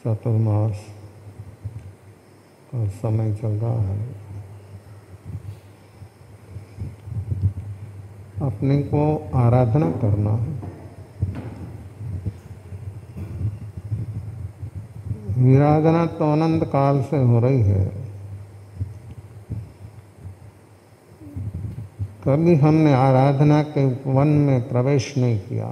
चतुर्मास का समय चल रहा है। अपने को आराधना करना है। विराधना तो अनंत काल से हो रही है। कभी हमने आराधना के वन में प्रवेश नहीं किया।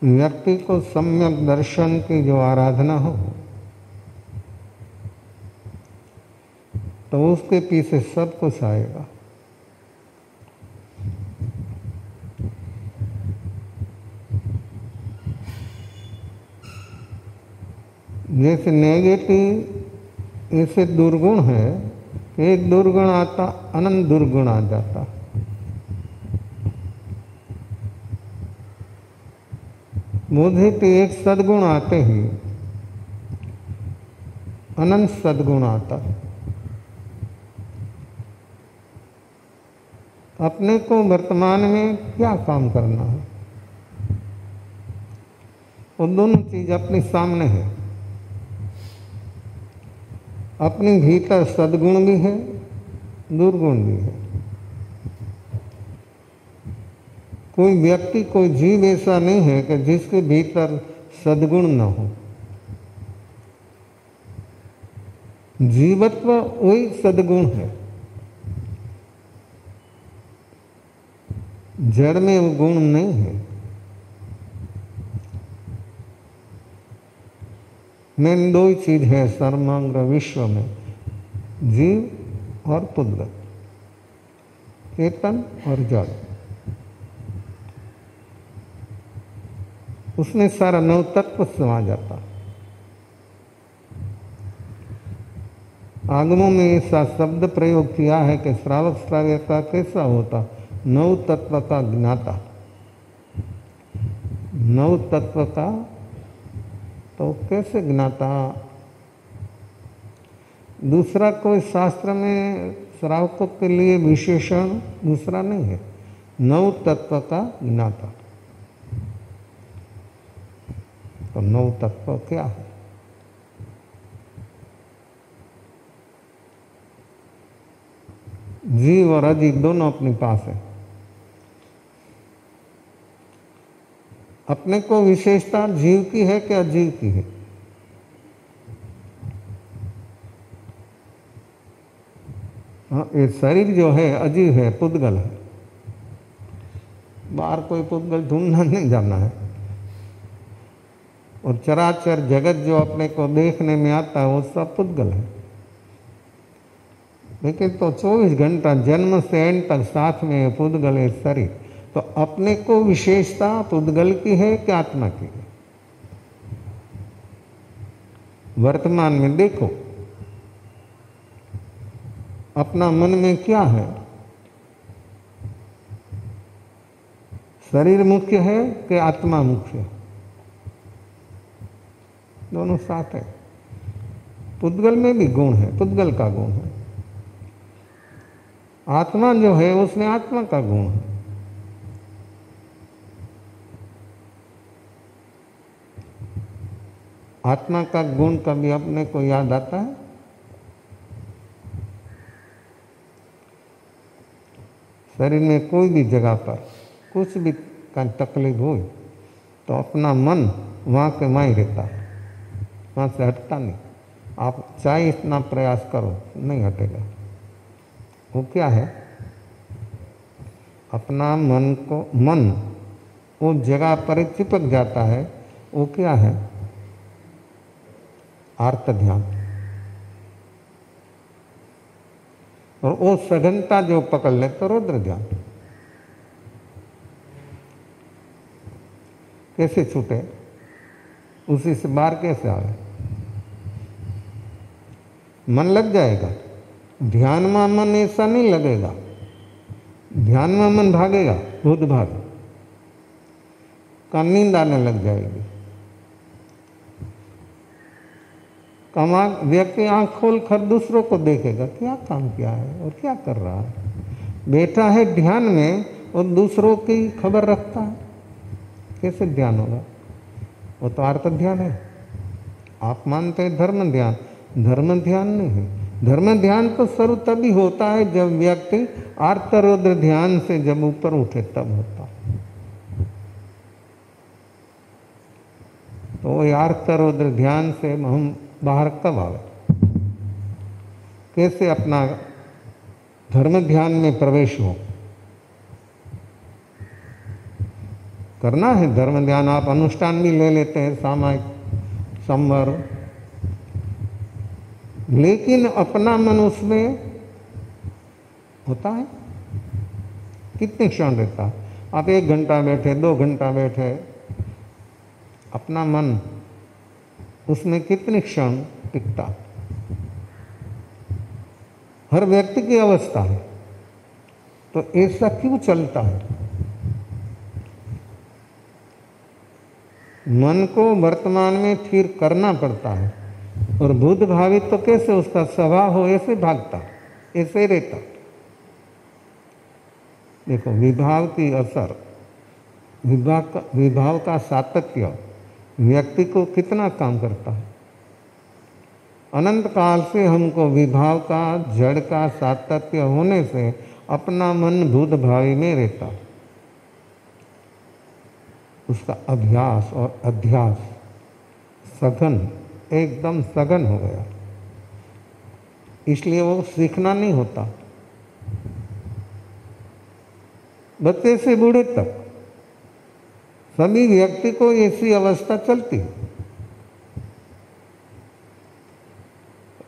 व्यक्ति को सम्यक दर्शन की जो आराधना हो तो उसके पीछे सब कुछ आएगा। जैसे नेगेटिव ऐसे दुर्गुण है, एक दुर्गुण आता अनंत दुर्गुण आ जाता। बुद्धि के एक सद्गुण आते ही अनंत सद्गुण आता। अपने को वर्तमान में क्या काम करना है, वो दोनों चीज अपने सामने है। अपने भीतर सद्गुण भी है, दुर्गुण भी है। कोई व्यक्ति, कोई जीव ऐसा नहीं है कि जिसके भीतर सद्गुण न हो। जीवत्व वही सद्गुण है, जड़ में वो गुण नहीं है। मेन दो ही चीज है सर्वमंगल विश्व में, जीव और पुद्गल, चेतन और जड़। उसमें सारा नव तत्व समा जाता। आगमों में ऐसा शब्द प्रयोग किया है कि श्रावक श्राव्यता कैसा होता, नव तत्व का ज्ञाता। नव तत्व का तो कैसे ज्ञाता? दूसरा कोई शास्त्र में श्रावकों के लिए विशेषण दूसरा नहीं है, नव तत्व का ज्ञाता। तो 9 तत्व क्या है? जीव और अजीव दोनों अपने पास है। अपने को विशेषता जीव की है कि अजीव की है? हाँ, ये शरीर जो है अजीव है, पुद्गल है। बाहर कोई पुद्गल ढूंढना नहीं जाना है। और चराचर जगत जो अपने को देखने में आता है वो सब पुद्गल है। लेकिन तो 24 घंटा जन्म से एंड तक साथ में पुद्गल है शरीर। तो अपने को विशेषता पुद्गल की है कि आत्मा की है? वर्तमान में देखो अपना मन में क्या है? शरीर मुख्य है कि आत्मा मुख्य है? दोनों साथ है। पुद्गल में भी गुण है, पुद्गल का गुण है। आत्मा जो है उसमें आत्मा का गुण है। आत्मा का गुण कभी अपने को याद आता है? शरीर में कोई भी जगह पर कुछ भी का तकलीफ हो तो अपना मन वहाँ के वहीं रहता है, वहाँ से हटता नहीं। आप चाहे इतना प्रयास करो नहीं हटेगा। वो क्या है? अपना मन वो जगह पर चिपक जाता है। वो क्या है? आर्त ध्यान। और वो सघनता जो पकड़ ले तो रुद्र ध्यान। कैसे छूटे? उसी से बाहर कैसे आवे? मन लग जाएगा। ध्यान में मन ऐसा नहीं लगेगा। ध्यान में मन भागेगा, भूत भाग का, नींद आने लग जाएगी। कमा व्यक्ति आंख खोल कर दूसरों को देखेगा, क्या काम किया है और क्या कर रहा है। बैठा है ध्यान में और दूसरों की खबर रखता है, कैसे ध्यान होगा? वो तो आर्त ध्यान है। आप मानते हैं धर्म ध्यान, धर्म ध्यान नहीं है। धर्म ध्यान तो शुरू तभी होता है जब व्यक्ति आर्तरौद्र ध्यान से जब ऊपर उठे तब होता है। तो आर्तरौद्र ध्यान से हम बाहर कब आवे? कैसे अपना धर्म ध्यान में प्रवेश हो? करना है धर्म ध्यान। आप अनुष्ठान भी ले लेते हैं, सामायिक संवर, लेकिन अपना मन उसमें होता है? कितने क्षण रहता है? आप 1 घंटा बैठे, 2 घंटा बैठे, अपना मन उसमें कितने क्षण टिकता? हर व्यक्ति की अवस्था है। तो ऐसा क्यों चलता है? मन को वर्तमान में स्थिर करना पड़ता है। और भूत भावित तो कैसे उसका स्वभाव हो ऐसे भागता, ऐसे रहता। देखो विभाव की असर, विभाव का सातत्य व्यक्ति को कितना काम करता है। अनंत काल से हमको विभाव का, जड़ का सातत्य होने से अपना मन भूत भावी में रहता। उसका अभ्यास और अध्यास सघन, एकदम सघन हो गया। इसलिए वो सीखना नहीं होता। बच्चे से बूढ़े तक सभी व्यक्ति को ऐसी अवस्था चलती है।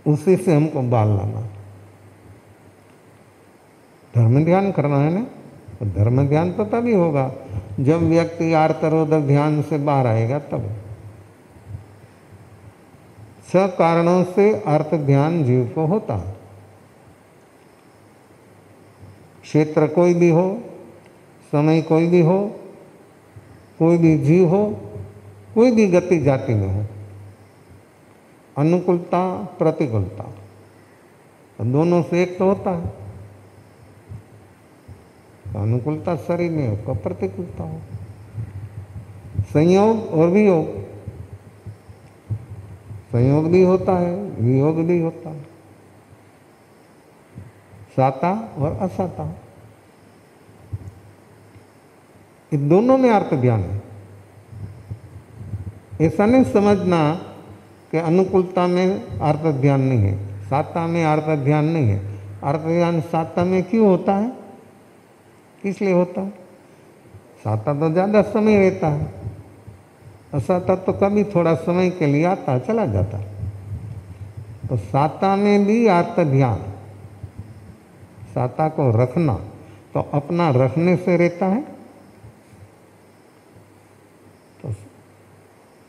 उसी से हमको बाल लाना, धर्म ध्यान करना है ना। तो धर्म ध्यान तो तभी होगा जब व्यक्ति आर्तरोधक ध्यान से बाहर आएगा तब। 6 कारणों से अर्थ ध्यान जीव को होता है। क्षेत्र कोई भी हो, समय कोई भी हो, कोई भी जीव हो, कोई भी गति जाति में हो, अनुकूलता प्रतिकूलता दोनों से एक तो होता है। अनुकूलता शरीर में हो, प्रतिकूलता हो, संयोग और वियोग संयोग भी होता है, वियोग भी होता है, साता और असाता, इन दोनों में अर्थ ध्यान है। ऐसा नहीं समझना कि अनुकूलता में अर्थ ध्यान नहीं है, साता में अर्थ ध्यान नहीं है। अर्थ ध्यान साता में क्यों होता है, किस लिए होता है? साता तो ज़्यादा समय रहता है, असाता तो कभी थोड़ा समय के लिए आता चला जाता। तो साता में भी अर्थ ध्यान, साता को रखना, तो अपना रखने से रहता है।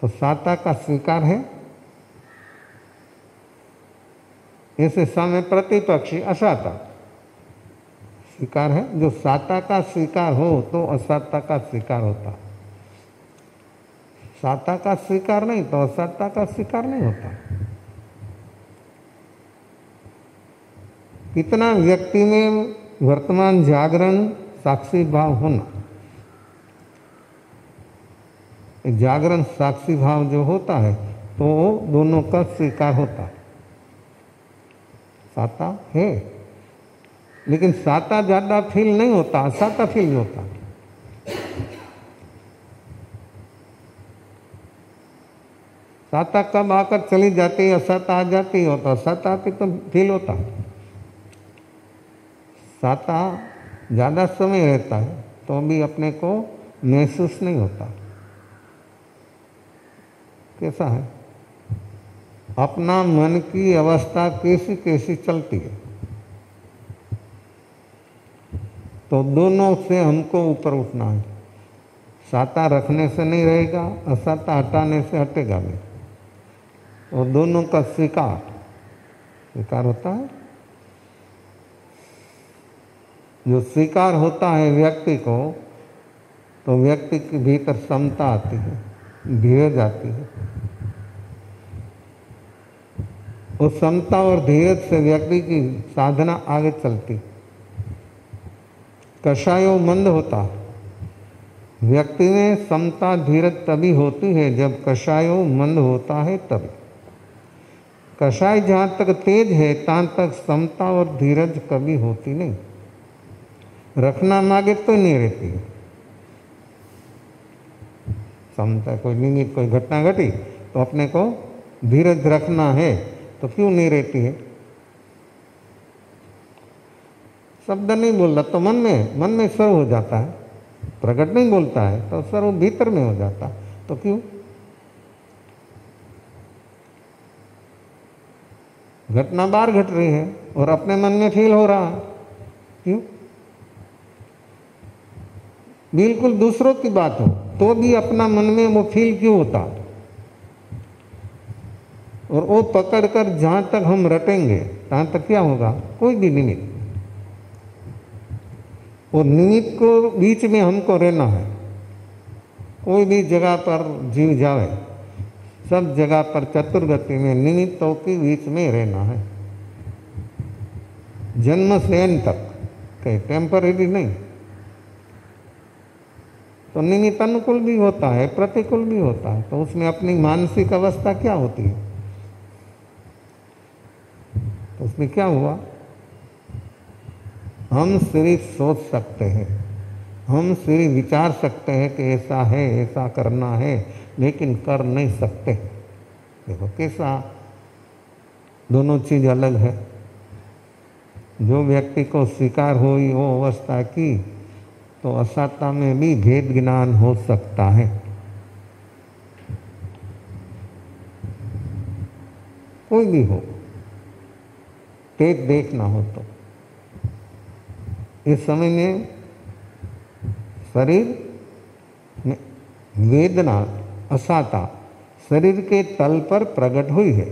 तो साता का स्वीकार है, ऐसे सामने प्रतिपक्षी असाता स्वीकार है। जो साता का स्वीकार हो तो असाता का स्वीकार होता, साता का स्वीकार नहीं तो असाता का स्वीकार नहीं होता। कितना व्यक्ति में वर्तमान जागरण साक्षी भाव होना, जागरण साक्षी भाव जो होता है तो दोनों का स्वीकार होता है, साता है। लेकिन साता ज़्यादा फील नहीं होता, असाता फील होता। साता कब आकर चली जाती है, असाता आ जाती हो तो असाता आती तो फील होता। साता ज़्यादा समय रहता है तो भी अपने को महसूस नहीं होता। कैसा है? अपना मन की अवस्था कैसी कैसी चलती है, तो दोनों से हमको ऊपर उठना है। साता रखने से नहीं रहेगा, असाता हटाने से हटेगा नहीं। और दोनों का स्वीकार होता है। जो स्वीकार होता है व्यक्ति को, तो व्यक्ति के भीतर समता आती है, धीरज आती है। उस समता और धीरज से व्यक्ति की साधना आगे चलती। कषायो मंद होता, व्यक्ति में समता धीरज तभी होती है जब कषायो मंद होता है तभी। कषाय जहाँ तक तेज है तहाँ तक समता और धीरज कभी होती नहीं। रखना मांगे तो नहीं रहती है समता। कोई निमित्त, कोई घटना घटी तो अपने को धीरज रखना है, तो क्यों नहीं रहती है? शब्द नहीं बोल रहा तो मन में सर्व हो जाता है। प्रकट नहीं बोलता है तो सर्व भीतर में हो जाता, तो क्यों? घटना बाहर घट रही है और अपने मन में फील हो रहा है, क्यों? बिल्कुल दूसरों की बात हो तो भी अपना मन में वो फील क्यों होता? और वो पकड़कर जहां तक हम रटेंगे तहां तक क्या होगा? कोई भी निमित्त, और निमित्त को बीच में हमको रहना है। कोई भी जगह पर जीव जावे, सब जगह पर चतुर्गति में निमित्तों के बीच में रहना है, जन्म से अंत तक, कहीं टेम्पररी नहीं। तो निमित्त अनुकूल भी होता है, प्रतिकूल भी होता है, तो उसमें अपनी मानसिक अवस्था क्या होती है? तो उसमें क्या हुआ? हम सिर्फ सोच सकते हैं, हम सिर्फ विचार सकते हैं कि ऐसा है, ऐसा करना है, लेकिन कर नहीं सकते। देखो कैसा दोनों चीज अलग है। जो व्यक्ति को स्वीकार हुई वो अवस्था की, तो असाता में भी भेद ज्ञान हो सकता है। कोई भी हो, तेज देखना हो तो इस समय में शरीर में वेदना असाता शरीर के तल पर प्रकट हुई है।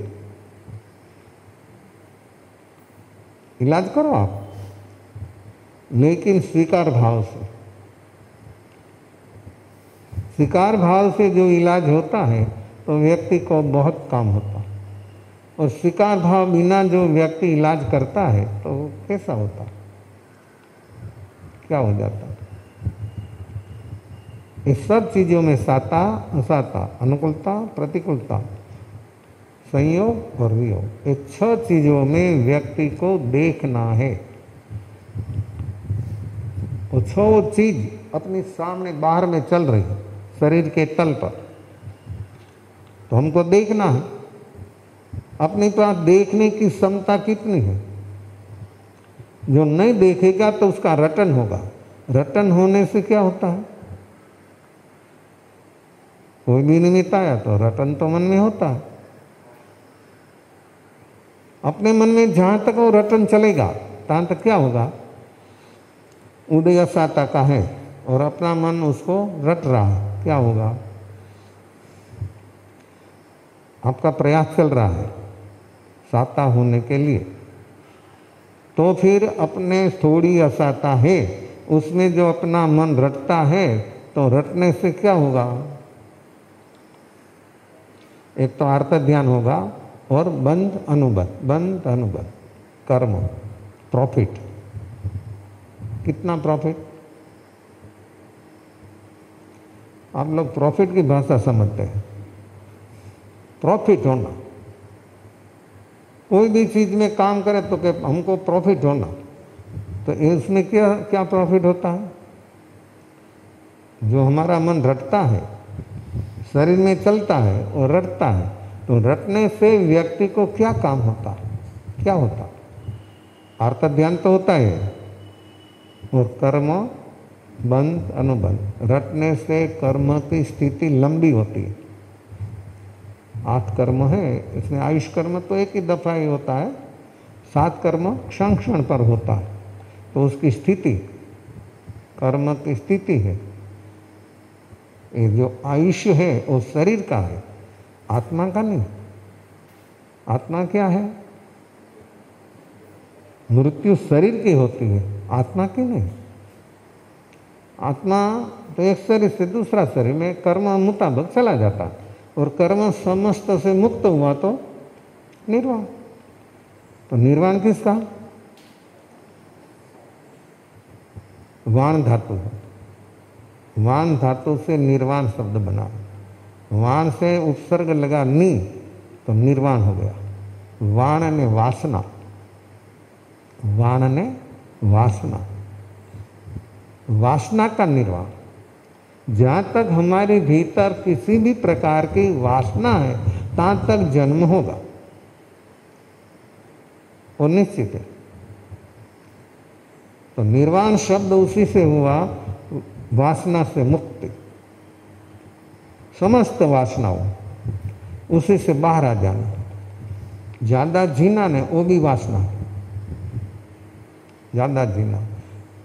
इलाज करो आप, लेकिन स्वीकार भाव से। स्वीकार भाव से जो इलाज होता है तो व्यक्ति को बहुत काम होता, और स्वीकार भाव बिना जो व्यक्ति इलाज करता है तो कैसा होता, क्या हो जाता? इस सब चीजों में साता असाता, अनुकूलता प्रतिकूलता, संयोग और वियोग, ये 6 चीजों में व्यक्ति को देखना है। वो 6 चीज अपनी सामने बाहर में चल रही है शरीर के तल पर, तो हमको देखना है अपने पास देखने की क्षमता कितनी है। जो नहीं देखेगा तो उसका रटन होगा। रटन होने से क्या होता है? कोई भी निमित्त आया तो रटन तो मन में होता है। अपने मन में जहां तक वो रटन चलेगा तहां तक क्या होगा? उदय साता का है और अपना मन उसको रट रहा है, क्या होगा? आपका प्रयास चल रहा है साता होने के लिए, तो फिर अपने थोड़ी असाता है उसमें जो अपना मन रटता है, तो रटने से क्या होगा? एक तो आर्त ध्यान होगा और बंध अनुबंध कर्म, प्रॉफिट। कितना प्रॉफिट? आप लोग प्रॉफिट की भाषा समझते हैं। प्रॉफिट होना, कोई भी चीज में काम करे तो कि हमको प्रॉफिट होना, तो इसमें क्या क्या प्रॉफिट होता है? जो हमारा मन रटता है, शरीर में चलता है और रटता है, तो रटने से व्यक्ति को क्या काम होता है? क्या होता है? आर्त ध्यान तो होता है और कर्म बंध अनुबंध। रटने से कर्म की स्थिति लंबी होती है। 8 कर्म है, इसमें आयुष कर्म तो एक ही दफा ही होता है, 7 कर्म क्षण क्षण पर होता है। तो उसकी स्थिति, कर्म की स्थिति है। ये जो आयुष्य है वो शरीर का है, आत्मा का नहीं। आत्मा क्या है? मृत्यु शरीर की होती है, आत्मा की नहीं। आत्मा तो एक शरीर से दूसरा शरीर में कर्म मुताबिक चला जाता है, और कर्म समस्त से मुक्त हुआ तो निर्वाण। तो निर्वाण किसका? वाण धातु है। वाण धातु से निर्वाण शब्द बना। वाण से उपसर्ग लगा नी तो निर्वाण हो गया। वाण ने वासना, वाण ने वासना, वासना का निर्वाण। जहां तक हमारे भीतर किसी भी प्रकार की वासना है तहां तक जन्म होगा, और निश्चित है। तो निर्वाण शब्द उसी से हुआ, वासना से मुक्ति। समस्त वासनाओं उसी से बाहर आ जाना। ज्यादा जीना ने वो भी वासना है, ज्यादा जीना।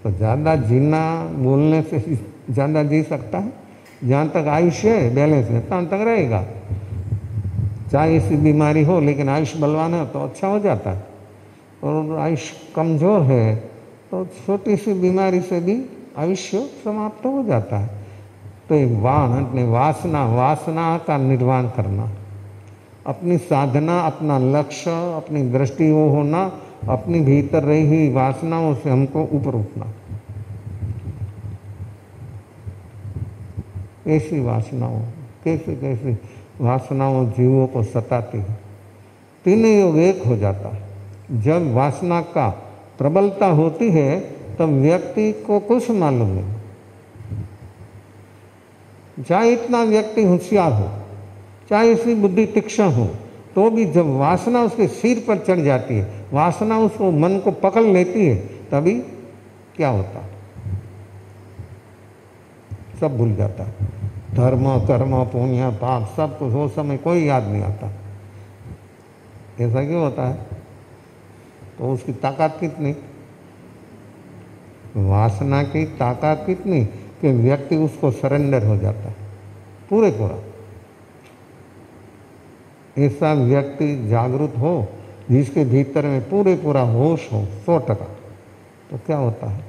तो ज्यादा जीना बोलने से ज्यादा जी सकता है? जहाँ तक आयुष्य है बैलेंस में तहाँ तक रहेगा। चाहे ऐसी बीमारी हो लेकिन आयुष बलवान है तो अच्छा हो जाता है, और आयुष कमजोर है तो छोटी सी बीमारी से भी आयुष्य समाप्त हो जाता है। तो एक वाण अपने वासना, वासना का निर्वाण करना, अपनी साधना, अपना लक्ष्य, अपनी दृष्टि वो होना, अपनी भीतर रही हुई वासनाओं से हमको ऊपर उठना। ऐसी वासनाओं, कैसी कैसी वासनाओं जीवों को सताती है। तीनों योग एक हो जाता है। जब वासना का प्रबलता होती है तब व्यक्ति को कुछ मालूम नहीं, चाहे इतना व्यक्ति होशियार हो, चाहे इसकी बुद्धि तीक्ष्ण हो, तो भी जब वासना उसके सिर पर चढ़ जाती है, वासना उसको मन को पकड़ लेती है, तभी क्या होता है? सब भूल जाता है। धर्म, कर्म, पुण्य, पाप सब कुछ वो समय कोई याद नहीं आता। ऐसा क्यों होता है? तो उसकी ताकत कितनी, वासना की ताकत कितनी कि व्यक्ति उसको सरेंडर हो जाता है पूरे पूरा। ऐसा व्यक्ति जागरूक हो जिसके भीतर में पूरे पूरा होश हो 100%, तो क्या होता है?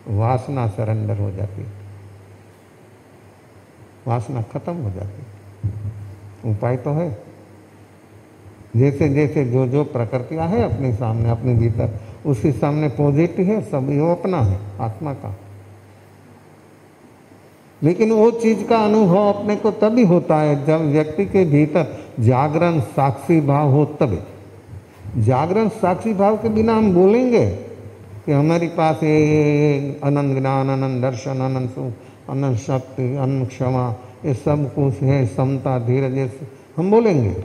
वासना सरेंडर हो जाती है, वासना खत्म हो जाती है। उपाय तो है। जैसे जैसे जो जो प्रकृतियां है अपने सामने, अपने भीतर, उसके सामने पॉजिटिव है, सब वो अपना है, आत्मा का। लेकिन वो चीज का अनुभव अपने को तभी होता है जब व्यक्ति के भीतर जागरण साक्षी भाव हो, तभी। जागरण साक्षी भाव के बिना हम बोलेंगे कि हमारे पास ये अनंत ज्ञान, अनंत दर्शन, अनंत सुख, अनंत शक्ति, अनंत क्षमा, ये सब कुछ है, समता, धीरज, हम बोलेंगे,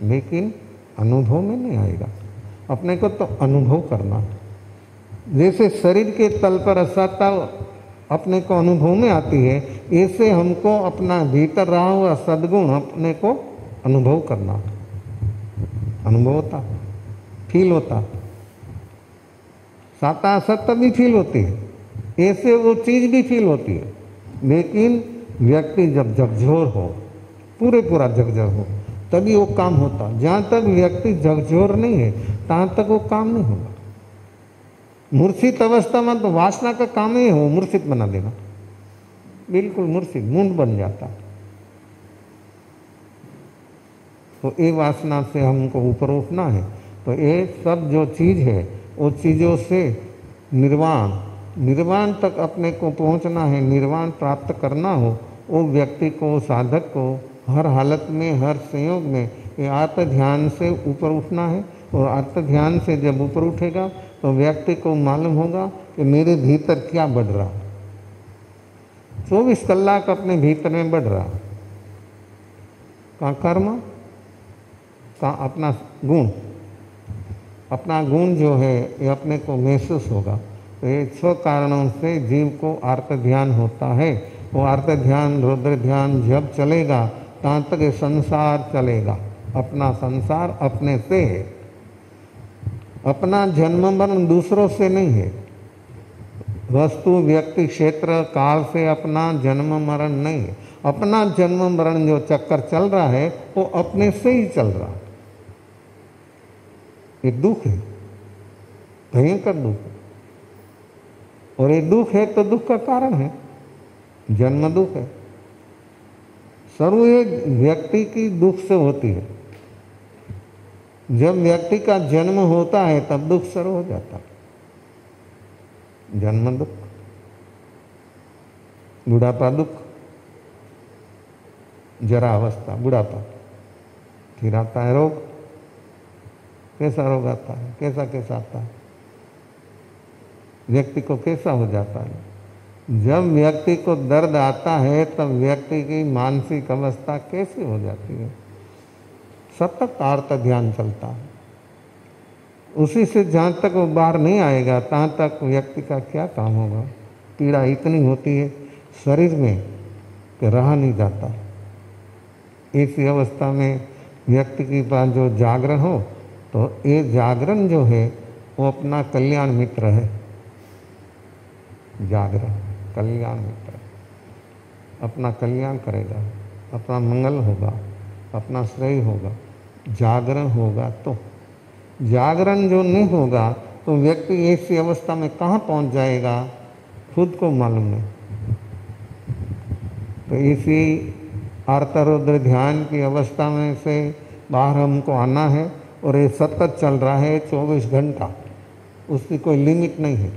लेकिन अनुभव में नहीं आएगा। अपने को तो अनुभव करना। जैसे शरीर के तल पर असत्ता अपने को अनुभव में आती है, ऐसे हमको अपना भीतर रहा हुआ सद्गुण अपने को अनुभव करना। अनुभव होता, फील होता, सत्ता असत्ता भी फील होती है, ऐसे वो चीज भी फील होती है। लेकिन व्यक्ति जब झकझोर हो, पूरा झकझोर हो, तभी वो काम होता। जहाँ तक व्यक्ति झकझोर नहीं है तहाँ तक वो काम नहीं होगा। मूर्छित अवस्था में तो वासना का काम ही हो मूर्छित बना देना, बिल्कुल मूर्छित, मूंड बन जाता। तो ये वासना से हमको ऊपर उठना है। तो ये सब जो चीज है वो चीजों से निर्वाण तक अपने को पहुंचना है, निर्वाण प्राप्त करना हो, वो व्यक्ति को, साधक को हर हालत में, हर संयोग में ये आत्म ध्यान से ऊपर उठना है। और आत्म ध्यान से जब ऊपर उठेगा तो व्यक्ति को मालूम होगा कि मेरे भीतर क्या बढ़ रहा। 24 कलाक अपने भीतर में बढ़ रहा, का कर्म, का अपना गुण। अपना गुण जो है ये अपने को महसूस होगा। तो ये 6 कारणों से जीव को आर्त ध्यान होता है। वो आर्त ध्यान, रुद्र ध्यान जब चलेगा तहाँ तक ये संसार चलेगा। अपना संसार अपने से है, अपना जन्म मरण दूसरों से नहीं है। वस्तु, व्यक्ति, क्षेत्र, काल से अपना जन्म मरण नहीं है। अपना जन्म मरण जो चक्कर चल रहा है वो अपने से ही चल रहा है। ये दुख है, भयंकर दुख है। और ये दुख है तो दुख का कारण है, जन्म दुख है। सर्व एक व्यक्ति की दुख से होती है। जब व्यक्ति का जन्म होता है तब दुख शुरू हो जाता है। जन्म दुख, बुढ़ापा दुख, जरा अवस्था बुढ़ापा, फिर आता है रोग। कैसा रोग आता है, कैसा कैसा आता है, व्यक्ति को कैसा हो जाता है। जब व्यक्ति को दर्द आता है तब व्यक्ति की मानसिक अवस्था कैसी हो जाती है। सतत आर्त ध्यान चलता है, उसी से जहाँ तक वो बाहर नहीं आएगा तहाँ तक व्यक्ति का क्या काम होगा। पीड़ा इतनी होती है शरीर में कि रहा नहीं जाता। ऐसी अवस्था में व्यक्ति के पास जो जागरण हो तो ये जागरण जो है वो अपना कल्याण मित्र है। जागरण कल्याण मित्र, अपना कल्याण करेगा, अपना मंगल होगा, अपना श्रेय होगा। जागरण होगा तो, जागरण जो नहीं होगा तो व्यक्ति ऐसी अवस्था में कहाँ पहुँच जाएगा खुद को मालूम नहीं। तो इसी आर्तरुद्र ध्यान की अवस्था में से बाहर हमको आना है। और ये सतत चल रहा है 24 घंटा, उसकी कोई लिमिट नहीं है।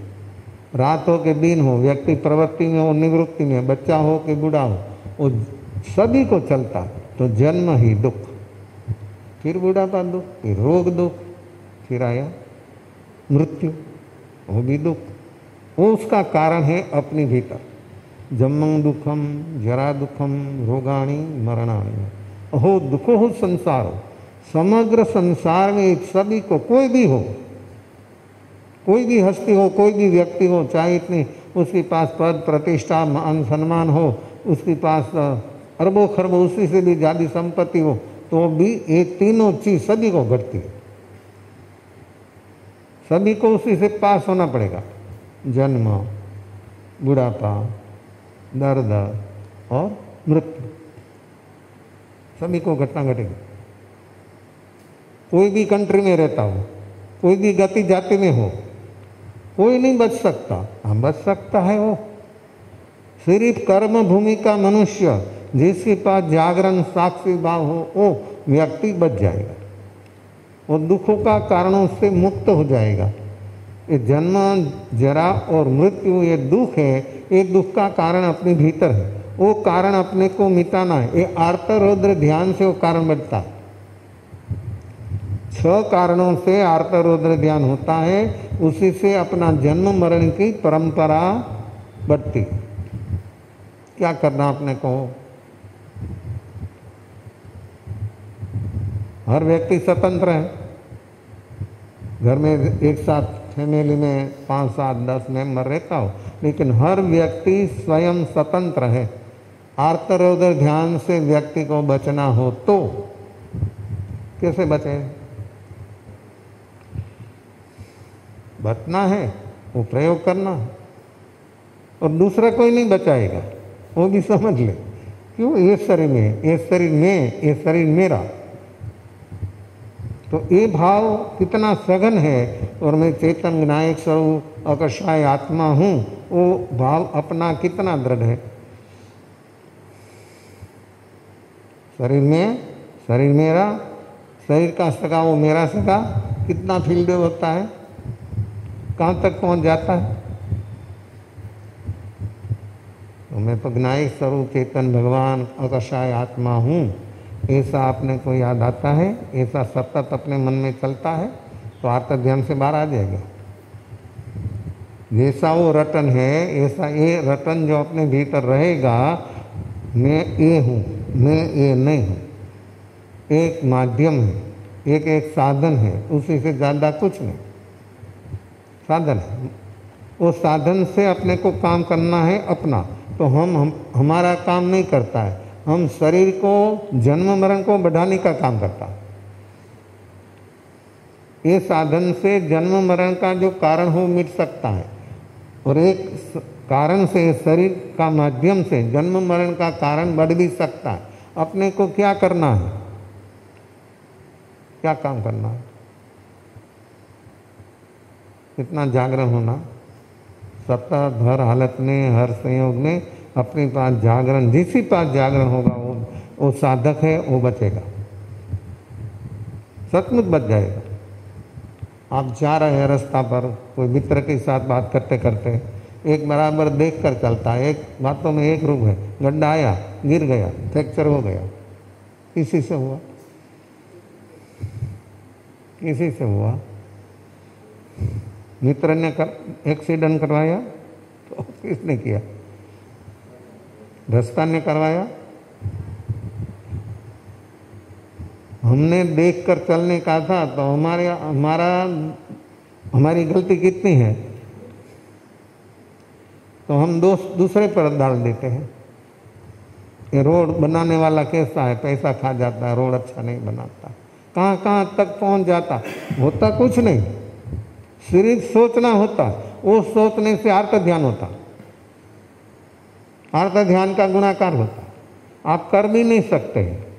रात हो कि दिन हो, व्यक्ति प्रवृत्ति में हो, निवृत्ति में, बच्चा हो कि बूढ़ा हो, वो सभी को चलता। तो जन्म ही दुख, फिर बुढ़ापा दुख, फिर रोग दुख, फिर आया मृत्यु, वो भी दुख। वो उसका कारण है अपने भीतर। जन्मं दुखम, जरा दुखम, रोगाणी, मरणाणी, अहो दुखो हो संसारो। समग्र संसार में सभी को, कोई भी हो, कोई भी हस्ती हो, कोई भी व्यक्ति हो, चाहे इतनी उसके पास पद प्रतिष्ठा मान सम्मान हो, उसके पास अरबों खरबों उसी से भी ज़्यादा संपत्ति हो, तो भी ये तीनों चीज सभी को घटती है। सभी को उसी से पास होना पड़ेगा। जन्म, बुढ़ापा, दर्द और मृत्यु, सभी को घटना घटेगी। कोई भी कंट्री में रहता हो, कोई भी गति जाति में हो, कोई नहीं बच सकता। हाँ, बच सकता है वो सिर्फ कर्म भूमि का मनुष्य, जिसके पास जागरण साक्षी भाव हो, वो व्यक्ति बच जाएगा। वो दुखों का कारणों से मुक्त हो जाएगा। ये जन्म जरा और मृत्यु ये दुख है, ये दुख का कारण अपने भीतर है, वो कारण अपने को मिटाना है। ये आर्त रौद्र ध्यान से वो कारण बनता है। 6 कारणों से आर्त रौद्र ध्यान होता है, उसी से अपना जन्म मरण की परंपरा बढ़ती। क्या करना अपने को? हर व्यक्ति स्वतंत्र है। घर में एक साथ फैमिली में 5, 7, 10 मेंबर रहता हो, लेकिन हर व्यक्ति स्वयं स्वतंत्र है। आर्तरौद्र ध्यान से व्यक्ति को बचना हो तो कैसे बचे? बचना है वो प्रयोग करना है, और दूसरा कोई नहीं बचाएगा, वो भी समझ ले। क्यों? ये शरीर में, ये शरीर में, ये शरीर मेरा। तो ये भाव कितना सघन है, और मैं चेतन विनायक स्वरूप अकर्षाय आत्मा हूँ, वो भाव अपना कितना दृढ़ है। शरीर में, शरीर मेरा, शरीर का सगा वो मेरा सगा, कितना फील्ड होता है, कहाँ तक पहुँच जाता है। तो मैं तो विनायक स्वरूप चेतन भगवान अकर्षाय आत्मा हूँ, ऐसा अपने को याद आता है, ऐसा सतत अपने मन में चलता है, तो आर्त ध्यान से बाहर आ जाएगा। जैसा वो रटन है, ऐसा ये रटन जो अपने भीतर रहेगा, मैं ये हूँ, मैं ये नहीं हूँ, एक माध्यम है, एक साधन है, उसी से ज़्यादा कुछ नहीं। साधन है, वो साधन से अपने को काम करना है अपना। तो हमारा काम नहीं करता है, हम शरीर को, जन्म मरण को बढ़ाने का काम करता है। ये साधन से जन्म मरण का जो कारण हो मिट सकता है, और एक कारण से, शरीर का माध्यम से जन्म मरण का कारण बढ़ भी सकता है। अपने को क्या करना है, क्या काम करना है? कितना जागरण होना, सतत हर हालत में, हर संयोग में अपने पास जागरण, जिसके पास जागरण होगा वो साधक है, वो बचेगा, सचमुच बच जाएगा। आप जा रहे हैं रास्ता पर, कोई मित्र के साथ बात करते करते एक बराबर देख कर चलता है, एक बातों में एक रूप है, गड्ढा आया, गिर गया, फ्रैक्चर हो गया, किसी से हुआ? किसी से हुआ? मित्र ने एक्सीडेंट करवाया तो किसने किया? रास्ता ने करवाया? हमने देख कर चलने का था, तो हमारी गलती कितनी है, तो हम दूसरे पर डाल देते हैं। ये रोड बनाने वाला कैसा है, पैसा खा जाता है, रोड अच्छा नहीं बनाता, कहाँ कहाँ तक पहुँच जाता, होता कुछ नहीं, सिर्फ सोचना होता। वो सोचने से आर्त ध्यान होता, आर्त ध्यान का गुणाकार होता। आप कर भी नहीं सकते,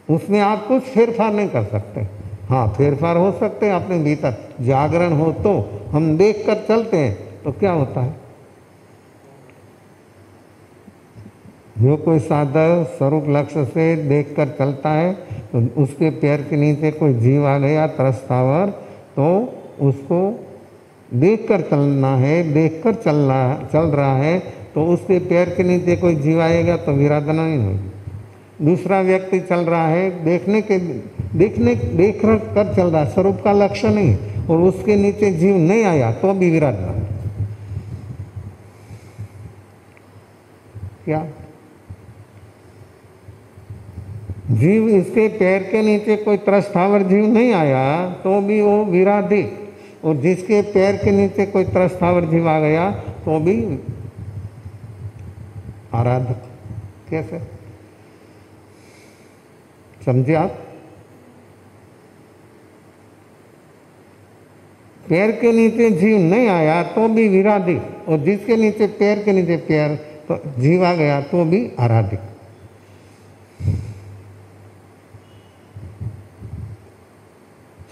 उसमें आप कुछ फेरफार नहीं कर सकते। हाँ, फेरफार हो सकते हैं अपने भीतर, जागरण हो तो। हम देख कर चलते हैं तो क्या होता है, जो कोई साधक स्वरूप लक्ष्य से देख कर चलता है, तो उसके पैर के नीचे कोई जीव आ गया त्रस्तावर, तो उसको देख कर चलना है, देख कर चल रहा है, तो उसके पैर के नीचे कोई जीव आएगा तो विराधना नहीं होगी। दूसरा व्यक्ति चल रहा है, देख कर चल रहा है, स्वरूप का लक्ष्य नहीं, और उसके नीचे जीव नहीं आया तो भी विराधना। क्या जीव, इसके पैर के नीचे कोई त्रस्थावर जीव नहीं आया तो भी वो विराधी, और जिसके पैर के नीचे कोई त्रस्थावर जीव आ गया तो भी आराधक। कैसे समझे आप? पैर के नीचे जीव नहीं आया तो भी विराधी, और जिसके नीचे पैर के नीचे पैर तो जीव आ गया तो भी आराधिक।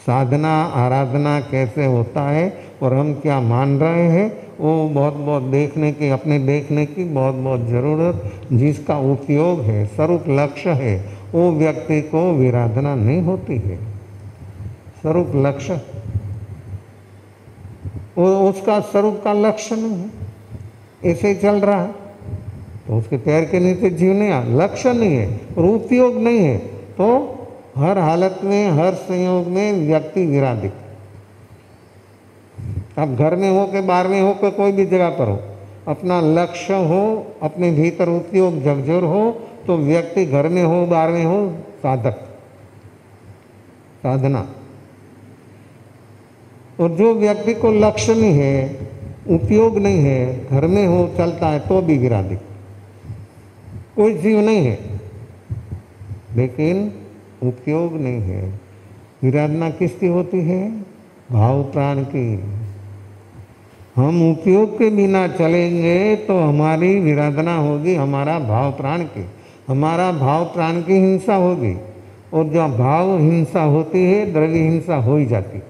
साधना आराधना कैसे होता है और हम क्या मान रहे हैं, वो बहुत देखने की, अपने देखने की बहुत ज़रूरत। जिसका उपयोग है, स्वरूप लक्ष्य है, वो व्यक्ति को विराधना नहीं होती है। स्वरूप लक्ष्य वो उसका स्वरूप का लक्ष्य नहीं है, ऐसे ही चल रहा है, तो उसके पैर के नीचे जीव नहीं आ, लक्ष्य नहीं है और उपयोग नहीं है, तो हर हालत में हर संयोग में व्यक्ति विराधिक। अब घर में हो के बाहर में हो के कोई भी जगह पर हो, अपना लक्ष्य हो, अपने भीतर उपयोग जगजोर हो, तो व्यक्ति घर में हो बाहर में हो साधक, साधना। और जो व्यक्ति को लक्ष्य नहीं है, उपयोग नहीं है, घर में हो चलता है, तो भी विराधिक। कोई जीव नहीं है लेकिन उपयोग नहीं है। विराधना किसकी होती है? भाव प्राण की। हम उपयोग के बिना चलेंगे तो हमारी विराधना होगी, हमारा भाव प्राण की, हमारा भाव प्राण की हिंसा होगी। और जहाँ भाव हिंसा होती है, द्रव्य हिंसा हो ही जाती।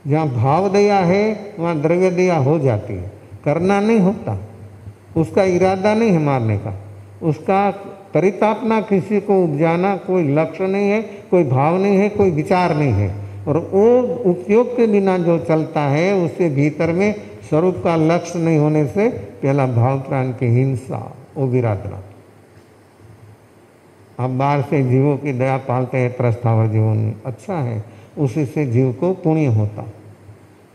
जहाँ भाव दया है वहाँ द्रव्य दया हो जाती है। करना नहीं होता, उसका इरादा नहीं है मारने का, उसका परितापना, किसी को उपजाना, कोई लक्ष्य नहीं है, कोई भाव नहीं है, कोई विचार नहीं है। और वो उपयोग के बिना जो चलता है, उसके भीतर में स्वरूप का लक्ष्य नहीं होने से पहला भाव प्राण की हिंसा, वो विराधना। अब बाहर से जीवों की दया पालते हैं, त्रस्थावर जीवों में अच्छा है, उसी से जीव को पुण्य होता।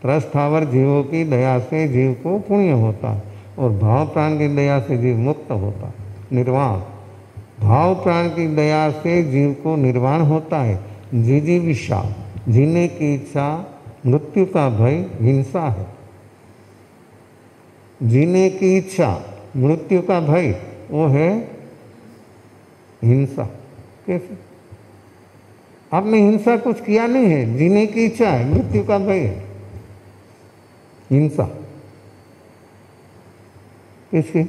त्रस्थावर जीवों की दया से जीव को पुण्य होता और भाव प्राण की दया से जीव मुक्त होता, निर्वाण। भाव प्राण की दया से जीव को निर्वाण होता है। जिजीविषा, जीने की इच्छा, मृत्यु का भय हिंसा है। जीने की इच्छा, मृत्यु का भय, वो है हिंसा। कैसे? आपने हिंसा कुछ किया नहीं है, जीने की इच्छा है, मृत्यु का भय है, हिंसा किसकी?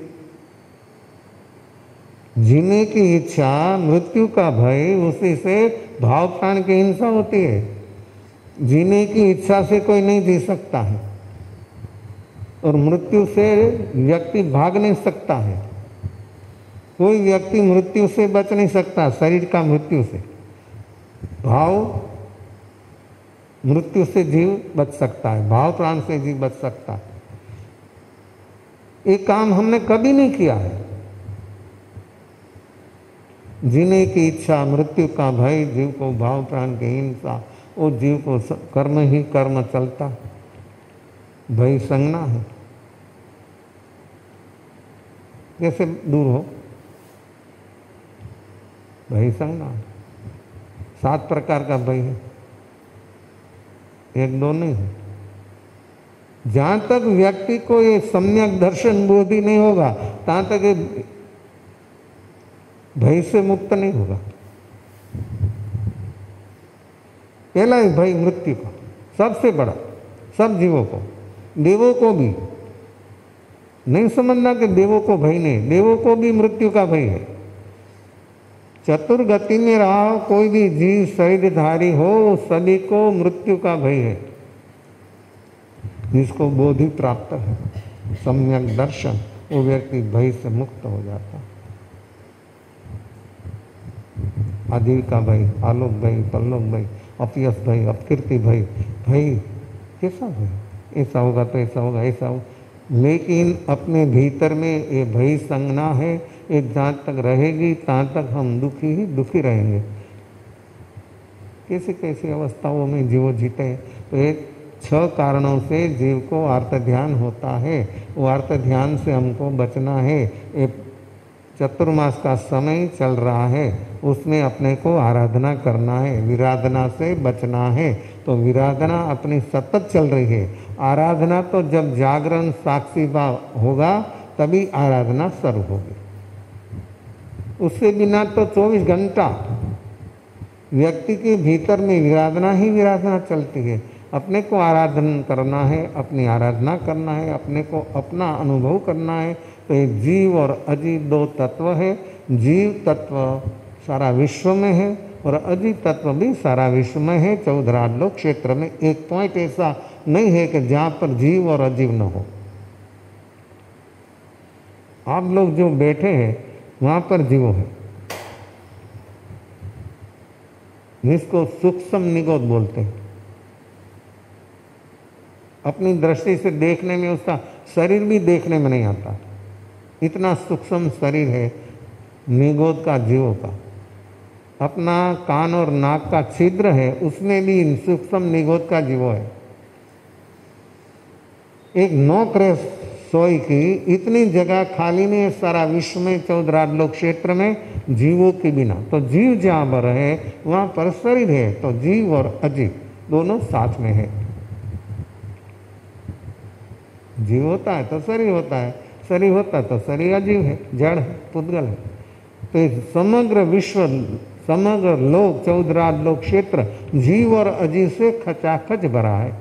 जीने की इच्छा, मृत्यु का भय, उसी से भाव प्राण की हिंसा होती है। जीने की इच्छा से कोई नहीं जी सकता है और मृत्यु से व्यक्ति भाग नहीं सकता है। कोई व्यक्ति मृत्यु से बच नहीं सकता, शरीर का मृत्यु से। भाव मृत्यु से जीव बच सकता है, भाव प्राण से जीव बच सकता है। ये काम हमने कभी नहीं किया है। जीने की इच्छा, मृत्यु का भय, जीव को भाव प्राण की हिंसा, वो जीव को कर्म ही कर्म चलता, भय संगना है। कैसे दूर हो? भय संगना। 7 प्रकार का भय है, 1-2 नहीं है। जहां तक व्यक्ति को ये सम्यक दर्शन बोधि नहीं होगा, तहां तक ये भय से मुक्त नहीं होगा। पहला ही भय मृत्यु का, सबसे बड़ा, सब जीवों को, देवों को भी नहीं समझना कि देवों को भय नहीं, देवों को भी मृत्यु का भय है। चतुर्गति में रहा कोई भी जीव शरीरधारी हो, सभी को मृत्यु का भय है। जिसको बोधि प्राप्त है, सम्यक दर्शन, वो व्यक्ति भय से मुक्त हो जाता। आजीविका भय, आलोक भय, परलोक भय, अपयश भय, अपकीर्ति भय। भय कैसा भय? ऐसा होगा तो ऐसा होगा, ऐसा होगा। लेकिन अपने भीतर में ये भय संगना है, ये जहाँ तक रहेगी तहाँ तक हम दुखी ही दुखी रहेंगे। कैसे कैसी अवस्थाओं में जीव जीते हैं। तो ये 6 कारणों से जीव को आर्त ध्यान होता है। वो आर्त ध्यान से हमको बचना है। ये चतुर्मास का समय चल रहा है, उसमें अपने को आराधना करना है, विराधना से बचना है। तो विराधना अपनी सतत चल रही है। आराधना तो जब जागरण साक्षी भाव होगा तभी आराधना शुरू होगी। उससे बिना तो 24 घंटा व्यक्ति के भीतर में विराधना ही विराधना चलती है। अपने को आराधना करना है, अपनी आराधना करना है, अपने को अपना अनुभव करना है। तो ये जीव और अजीव 2 तत्व है। जीव तत्व सारा विश्व में है और अजीव तत्व भी सारा विश्व में है। 14 लोक क्षेत्र में एक पॉइंट ऐसा नहीं है कि जहाँ पर जीव और अजीव न हो। आप लोग जो बैठे हैं वहाँ पर जीव है, जिसको सूक्ष्म निगोद बोलते हैं। अपनी दृष्टि से देखने में उसका शरीर भी देखने में नहीं आता। इतना सूक्ष्म शरीर है निगोद का, जीवों का। अपना कान और नाक का छिद्र है, उसमें भी सूक्ष्म निगोद का जीवो है। एक नौक रसोई की इतनी जगह खाली नहीं है सारा विश्व में, 14 लोक क्षेत्र में, जीवों के बिना। तो जीव जहाँ पर है वहाँ पर शरीर है, तो जीव और अजीव दोनों साथ में है। जीव होता है तो शरीर होता है, शरीर होता है तो शरीर अजीव है, जड़ है, पुद्गल है। तो इस समग्र विश्व, समग्र लोक, 14 लोक क्षेत्र जीव और अजीव से खचाखच भरा है।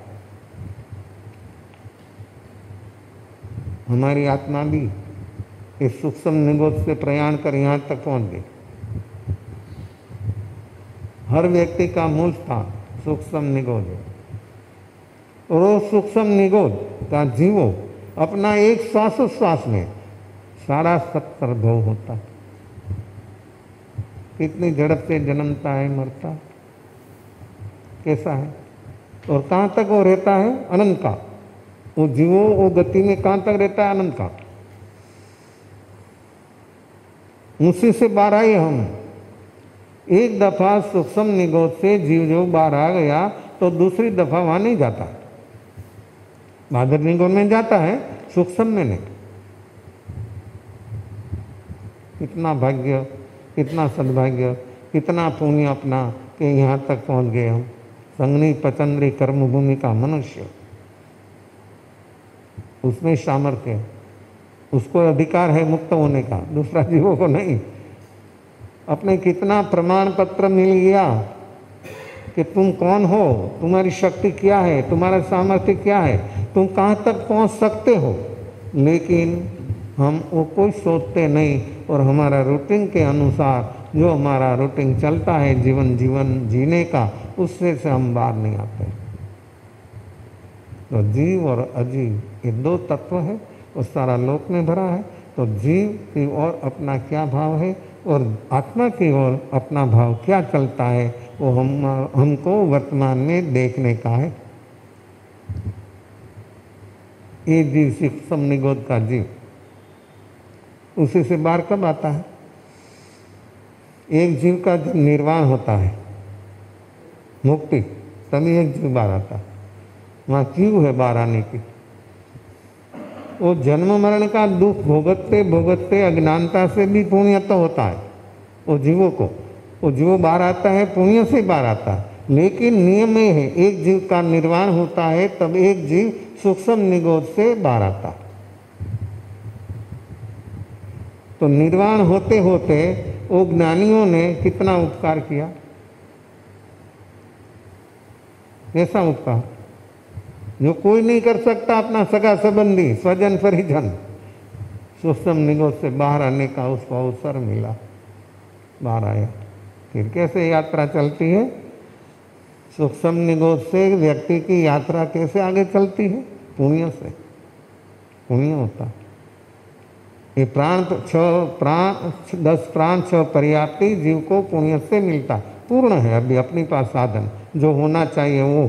हमारी आत्मा भी इस सूक्ष्म निगोद से प्रयाण कर यहाँ तक पहुँच गई। हर व्यक्ति का मूल स्थान सूक्ष्म निगोद है, और वो सूक्ष्म निगोद का जीवो अपना एक श्वासोश्वास में 70.5 भव होता है। कितनी झड़प से जन्मता है, मरता है, कैसा है, और कहाँ तक वो रहता है? अनंत का। वो जीवो वो गति में कहाँ तक रहता है? अनंत का। उसी से बाहर आए हम। एक दफा सूक्ष्म निगोद से जीव जो बाहर आ गया तो दूसरी दफा वहां नहीं जाता। बादर निगोद में जाता है, सूक्ष्म में नहीं। कितना भाग्य, कितना सद्भाग्य, कितना पुण्य अपना कि यहाँ तक पहुँच गए हम। संगनी पचंद्री कर्मभूमि का मनुष्य, उसमें सामर्थ्य है, उसको अधिकार है मुक्त होने का, दूसरा जीवों को नहीं। अपने कितना प्रमाण पत्र मिल गया कि तुम कौन हो, तुम्हारी शक्ति क्या है, तुम्हारा सामर्थ्य क्या है, तुम कहाँ तक पहुँच सकते हो। लेकिन हम वो कोई सोचते नहीं, और हमारा रूटीन के अनुसार जो हमारा रूटीन चलता है जीवन जीने का, उससे से हम बाहर नहीं आते। तो जीव और अजीव ये 2 तत्व है, और सारा लोक में भरा है। तो जीव की ओर अपना क्या भाव है और आत्मा की ओर अपना भाव क्या चलता है, वो हमको वर्तमान में देखने का है। ये जीव सूक्ष्म निगोद का जीव उसी से बाहर कब आता है? एक जीव का जब निर्वाण होता है, मुक्ति, तभी एक जीव बाहर आता है। वहाँ क्यों है बाहर आने की? वो जन्म मरण का दुख भोगते भोगते अज्ञानता से भी पुण्य तो होता है वो जीवों को। वो जीव बाहर आता है, पुण्य से बाहर आता है। लेकिन नियम ये है, एक जीव का निर्वाण होता है तब एक जीव सूक्ष्म निगोद से बाहर आता है। तो निर्वाण होते होते वो ज्ञानियों ने कितना उपकार किया, ऐसा उपकार जो कोई नहीं कर सकता। अपना सगा संबंधी, स्वजन, परिजन, सूक्ष्म निगोद से बाहर आने का उसको अवसर मिला, बाहर आया। फिर कैसे यात्रा चलती है? सूक्ष्म निगोद से व्यक्ति की यात्रा कैसे आगे चलती है? पुण्य से। पुण्य होता है। ये 10 प्राण 6 पर्याप्ति जीव को पुण्य से मिलता, पूर्ण है अभी अपने पास साधन जो होना चाहिए वो।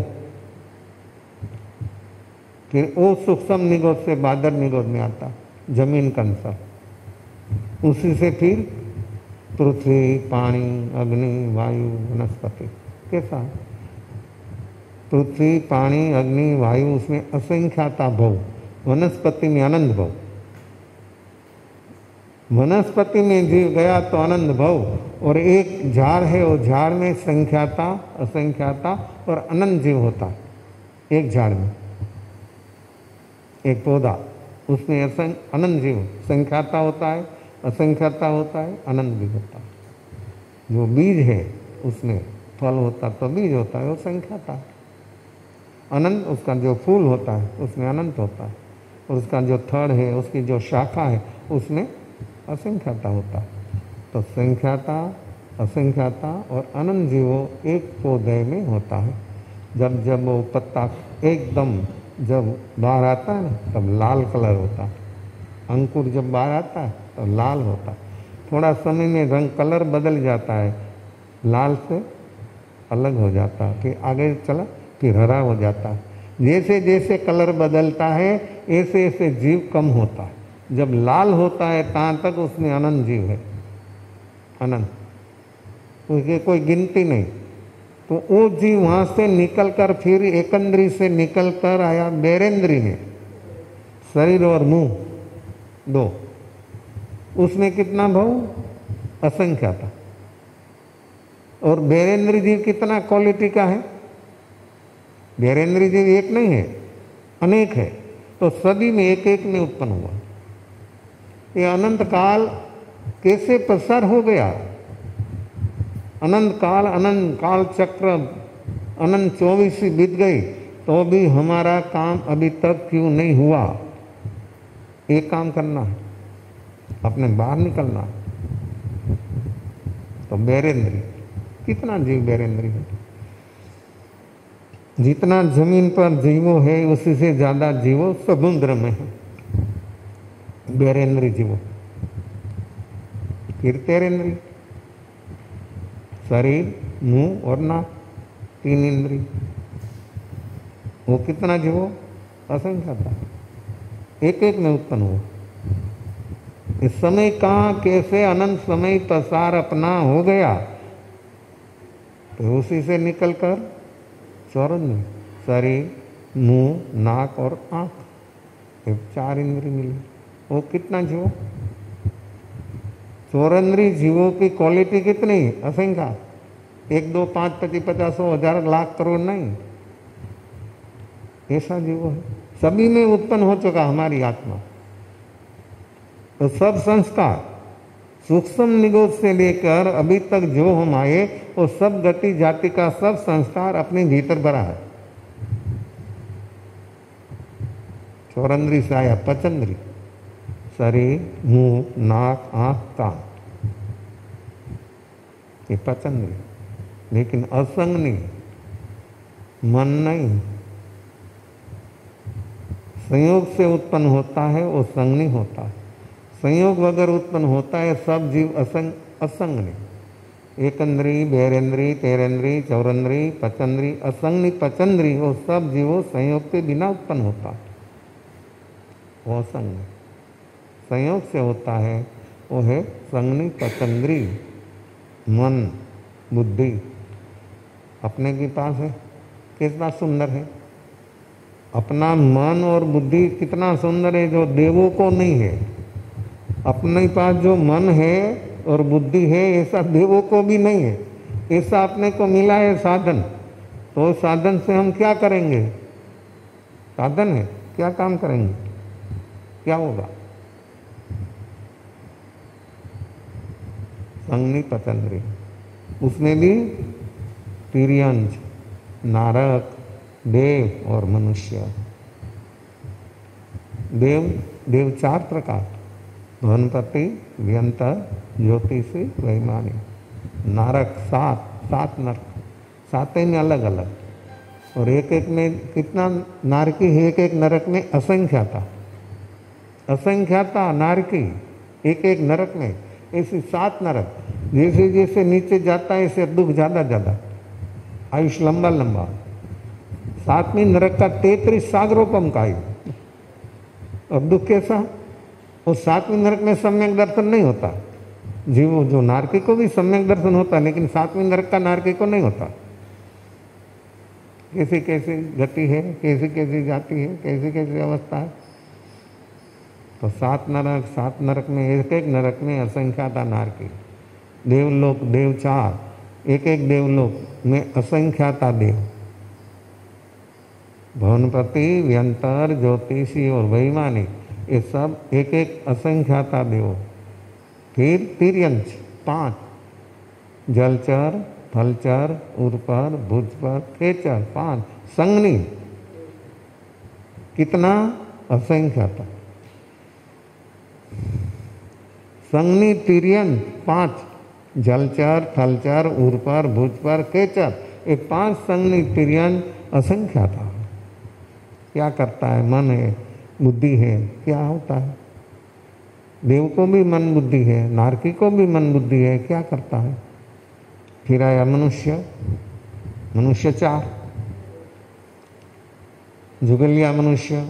फिर वो सूक्ष्म निगोद से बादर निगोद में आता, जमीन कंसर। उसी से फिर पृथ्वी, पानी, अग्नि, वायु, वनस्पति। कैसा है? पृथ्वी, पानी, अग्नि, वायु, उसमें असंख्याता भव। वनस्पति में अनंत भव। वनस्पति में जीव गया तो अनंत भव, और एक झाड़ है, वो झाड़ में संख्याता, असंख्याता और अनंत जीव होता है। एक झाड़ में एक पौधा, उसमें अनंत जीव, संख्याता होता है, असंख्याता होता है, अनंत भी होता है। जो बीज है उसमें फल होता तो बीज होता है, वो संख्याता है। अनंत उसका जो फूल होता है उसमें अनंत होता है, और उसका जो थड़ है, उसकी जो शाखा है, उसमें असंख्याता होता है। तो संख्याता, असंख्याता और अनंत जीवों एक पौधे में होता है। जब जब वो पत्ता एकदम जब बाहर आता है ना, तब लाल कलर होता है। अंकुर जब बाहर आता है तो लाल होता है। थोड़ा समय में रंग कलर बदल जाता है, लाल से अलग हो जाता है, फिर आगे चला फिर हरा हो जाता है, जैसे जैसे कलर बदलता है ऐसे ऐसे जीव कम होता है। जब लाल होता है तहाँ तक उसमें अनंत जीव है, अनंत, उसकी कोई गिनती नहीं। तो वो जीव वहाँ से निकलकर फिर एकंद्री से निकलकर आया बेरेंद्री में, शरीर और मुंह दो, उसमें कितना भाव? असंख्या था। और बेरेंद्री जीव कितना क्वालिटी का है? बेरेंद्री जीव एक नहीं है, अनेक है। तो सभी में एक एक में उत्पन्न हुआ। ये अनंत काल कैसे प्रसार हो गया? अनंत काल चक्र अनंत 24 बीत गई तो भी हमारा काम अभी तक क्यों नहीं हुआ? एक काम करना है, अपने बाहर निकलना है। तो बेरेंद्री, कितना जीव बेरेंद्री है? जितना जमीन पर जीवो है उसी से ज्यादा जीवो समुद्र में है, बेरेंद्री जीवो। फिर तेरेंद्री, शरीर, मुंह और नाक, 3 इंद्री। वो कितना जीवो? असंख्य था, एक एक में उत्पन्न हुआ। इस समय कहाँ कैसे अनंत समय प्रसार अपना हो गया, तो उसी से निकलकर चौरन में शरीर, मुंह, नाक और आंख, 4 इंद्री मिली। वो कितना जीवो? चौरंद्री जीवों की क्वालिटी कितनी? असंख्या। 1, 2, 5, 25, 50, 100, 1000, लाख, करोड़ नहीं, ऐसा जीवो है। सभी में उत्पन्न हो चुका हमारी आत्मा। तो सब संस्कार सूक्ष्म निगोद से लेकर अभी तक जो हम आए वो सब गति जाति का सब संस्कार अपने भीतर भरा है। चौरंद्री से आया पचंद्री, शरीर, मुंह, नाक, आंख, कान, ये पचंद्री। लेकिन असंग नहीं, मन नहीं। संयोग से उत्पन्न होता है वो संग नहीं होता। संयोग वगैरह उत्पन्न होता है सब जीव असंग नहीं। एकंद्री, बेरेंद्री, तेरेंद्री, चौरंद्री, पचंद्री, असंगनी, पचंद्री, वो सब जीवों संयोग के बिना उत्पन्न होता है, वो असंग। संयोग से होता है वो है संगनी, पचंद्री, मन, बुद्धि। अपने के पास है, कितना सुंदर है अपना मन और बुद्धि, कितना सुंदर है, जो देवों को नहीं है। अपने पास जो मन है और बुद्धि है ऐसा देवों को भी नहीं है। ऐसा अपने को मिला है साधन, तो साधन से हम क्या करेंगे? साधन है, क्या काम करेंगे? क्या होगा? संगनी, पचंद्री, उसमें भी तिर्यंच, नारक, देव और मनुष्य। देव 4 प्रकार, धनपति, व्यंतर, ज्योतिषी, वैमानी। नारक 7 नरक, 7 में अलग अलग। और एक एक में कितना नारकी है? एक एक नरक में असंख्याता, असंख्याता नारकी एक एक नरक में। ऐसे 7 नरक। जैसे जैसे नीचे जाता है ऐसे दुख ज्यादा ज्यादा, आयुष लंबा लंबा। 7वें नरक का 33 सागरोपम का आयु। अब दुख कैसा? और 7वें नरक में सम्यक दर्शन नहीं होता। जीव जो नारकी को भी सम्यक दर्शन होता, लेकिन 7वें नरक का नारकी को नहीं होता। कैसी कैसी गति है, कैसी कैसी जाति है, कैसी कैसी अवस्था है। तो 7 नरक में एक एक नरक में असंख्याता नारकी। देवलोक, देव 4, एक एक देवलोक में असंख्याता देव। भवनपति, व्यंतर, ज्योतिषी और वैमानिक, ये सब एक एक असंख्याता देव। फिर तिर्यंच 5, जलचर, थलचर, उर्पर, भुजपर, खेचर 5, संगनी कितना? असंख्याता। संगनी, तिर्यंच 5, जलचर, थलचर, उर्पर, भुजपर, खेचर, ये 5 संगनी, तिर्यंच, असंख्याता। क्या करता है? मन है, बुद्धि है, क्या होता है? देव को भी मन बुद्धि है, नारकी को भी मन बुद्धि है, क्या करता है? फिर आया मनुष्य, मनुष्य 4, जुगलिया मनुष्य,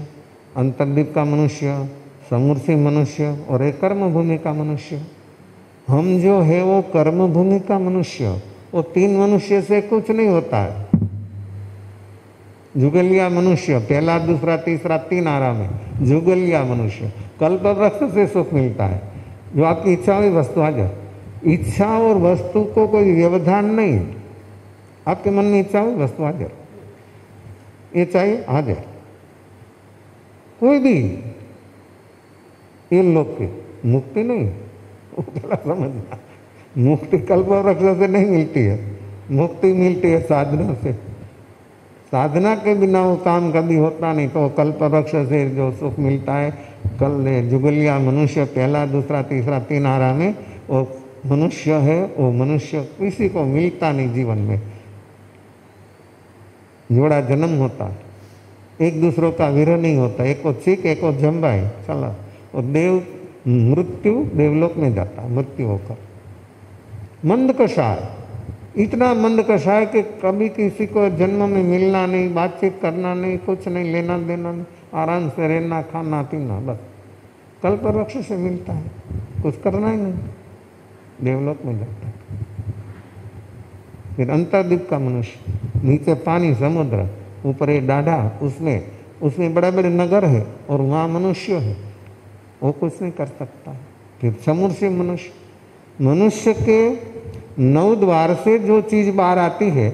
अंतर्दीप का मनुष्य, समूर्ति मनुष्य और एक कर्म भूमि का मनुष्य। हम जो है वो कर्म भूमि का मनुष्य, वो 3 मनुष्य से कुछ नहीं होता है। जुगलिया मनुष्य पहला, दूसरा, तीसरा 3 आराम है। जुगलिया मनुष्य कल्पवृक्ष से सुख मिलता है। जो आपकी इच्छा हुई वस्तु आ जाए। इच्छा और वस्तु को कोई व्यवधान नहीं है। आपके मन में इच्छा हुई वस्तु आ जाए, ये चाहिए आ जाए। कोई भी ये लोग की मुक्ति नहीं, वो थोड़ा समझना। मुक्ति कल्पवृक्ष से नहीं मिलती है, मुक्ति मिलती है साधना से। साधना के बिना वो काम कभी होता नहीं। तो कल्पवृक्ष से जो सुख मिलता है, कल जुगलिया मनुष्य पहला, दूसरा, तीसरा 3 आरा में वो मनुष्य है। वो मनुष्य किसी को मिलता नहीं जीवन में। जोड़ा जन्म होता है, एक दूसरों का विरह नहीं होता। एक को चीक, एक को जम्बाई, चला। और देव मृत्यु देवलोक में जाता है मृत्यु होकर। मंद कषाय, इतना मंद कषाय कि कभी किसी को जन्म में मिलना नहीं, बातचीत करना नहीं, कुछ नहीं, लेना देना नहीं, आराम से रहना, खाना पीना, बस कल्पवृक्ष से मिलता है, कुछ करना ही नहीं, देवलोक में जाता है। फिर अंतर्दीप का मनुष्य, नीचे पानी समुद्र, ऊपर ये डाढ़ा, उसमें बड़े बड़े नगर है और वहाँ मनुष्य है, वो कुछ नहीं कर सकता। फिर समूर्ति मनुष्य, मनुष्य के 9 द्वार से जो चीज बाहर आती है,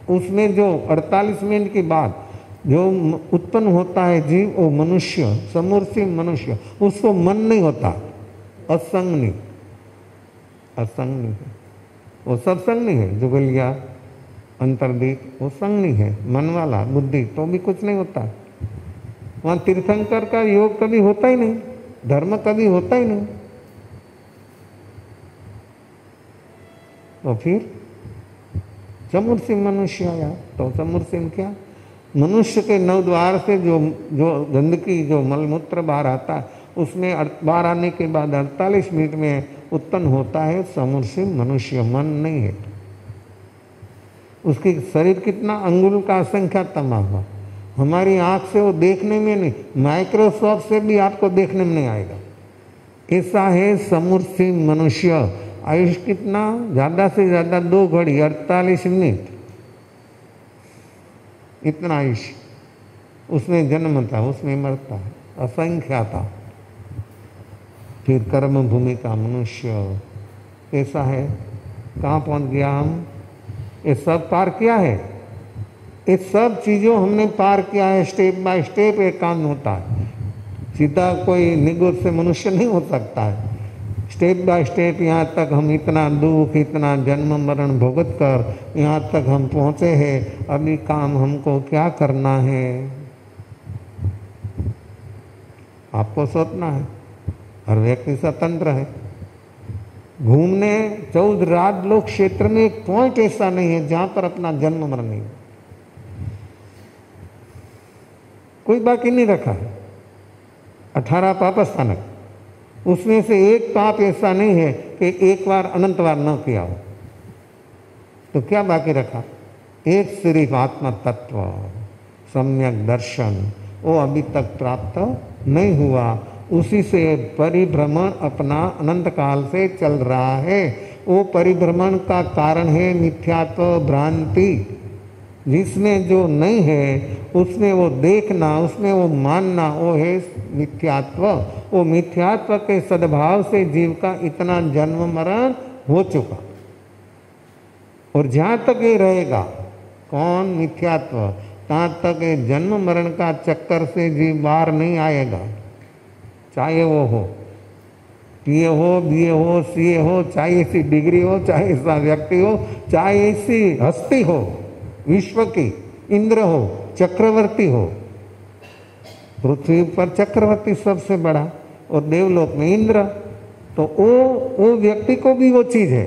उसमें जो 48 मिनट के बाद जो उत्पन्न होता है जीव, वो मनुष्य, समूर्ति मनुष्य। उसको मन नहीं होता, असंग नहीं, असंग नहीं है वो, सत्संग नहीं है। जुगलिया अंतर्दीप वो संग नहीं है, मन वाला बुद्धि, तो भी कुछ नहीं होता। वहाँ तीर्थंकर का योग कभी होता ही नहीं, धर्म कभी होता ही नहीं। तो फिर समूर्ति मनुष्य आया। तो समूर्ति में क्या, मनुष्य के 9 द्वार से जो गंदगी, जो मलमूत्र बाहर आता है, उसमें बाहर आने के बाद 48 मिनट में उत्पन्न होता है समूर्ति मनुष्य। मन नहीं है उसकी। शरीर कितना, अंगुल का संख्या तमाम हुआ। हमारी आंख से वो देखने में नहीं, माइक्रोस्कोप से भी आपको देखने में नहीं आएगा। ऐसा है समूर्ति मनुष्य। आयुष कितना, ज्यादा से ज्यादा 2 घड़ी 48 मिनट, इतना आयुष। उसमें जन्म था, उसमें मरता है, असंख्या था। फिर कर्म भूमि का मनुष्य ऐसा है। कहाँ पहुंच गया हम? ये सब पार किया है, ये सब चीज़ों हमने पार किया है। स्टेप बाय स्टेप एक काम होता है। सीधा कोई निगुत से मनुष्य नहीं हो सकता है। स्टेप बाय स्टेप यहाँ तक हम इतना दुख, इतना जन्म मरण भुगत कर यहाँ तक हम पहुँचे हैं। अभी काम हमको क्या करना है, आपको सोचना है। हर व्यक्ति स्वतंत्र है। घूमने 14 राज लोक क्षेत्र में एक पॉइंट ऐसा नहीं है जहां पर अपना जन्म मरण नहीं, कोई बाकी नहीं रखा है। 18 पाप स्थानक, उसमें से एक पाप ऐसा नहीं है कि एक बार अनंत बार न किया हो। तो क्या बाकी रखा? एक सिर्फ आत्म तत्व, सम्यक दर्शन, वो अभी तक प्राप्त नहीं हुआ। उसी से परिभ्रमण अपना अनंत काल से चल रहा है। वो परिभ्रमण का कारण है मिथ्यात्व भ्रांति। जिसमें जो नहीं है उसमें वो देखना, उसमें वो मानना, वो है मिथ्यात्व। वो मिथ्यात्व के सद्भाव से जीव का इतना जन्म मरण हो चुका। और जहाँ तक ये रहेगा, कौन मिथ्यात्व, तहाँ तक ये जन्म मरण का चक्कर से जीव बाहर नहीं आएगा। चाहे वो हो, पीए हो, बीए हो, सीए हो, चाहे ऐसी डिग्री हो, चाहे ऐसा व्यक्ति हो, चाहे ऐसी हस्ती हो, विश्व की इंद्र हो, चक्रवर्ती हो। पृथ्वी पर चक्रवर्ती सबसे बड़ा और देवलोक में इंद्र। तो वो व्यक्ति को भी वो चीज है,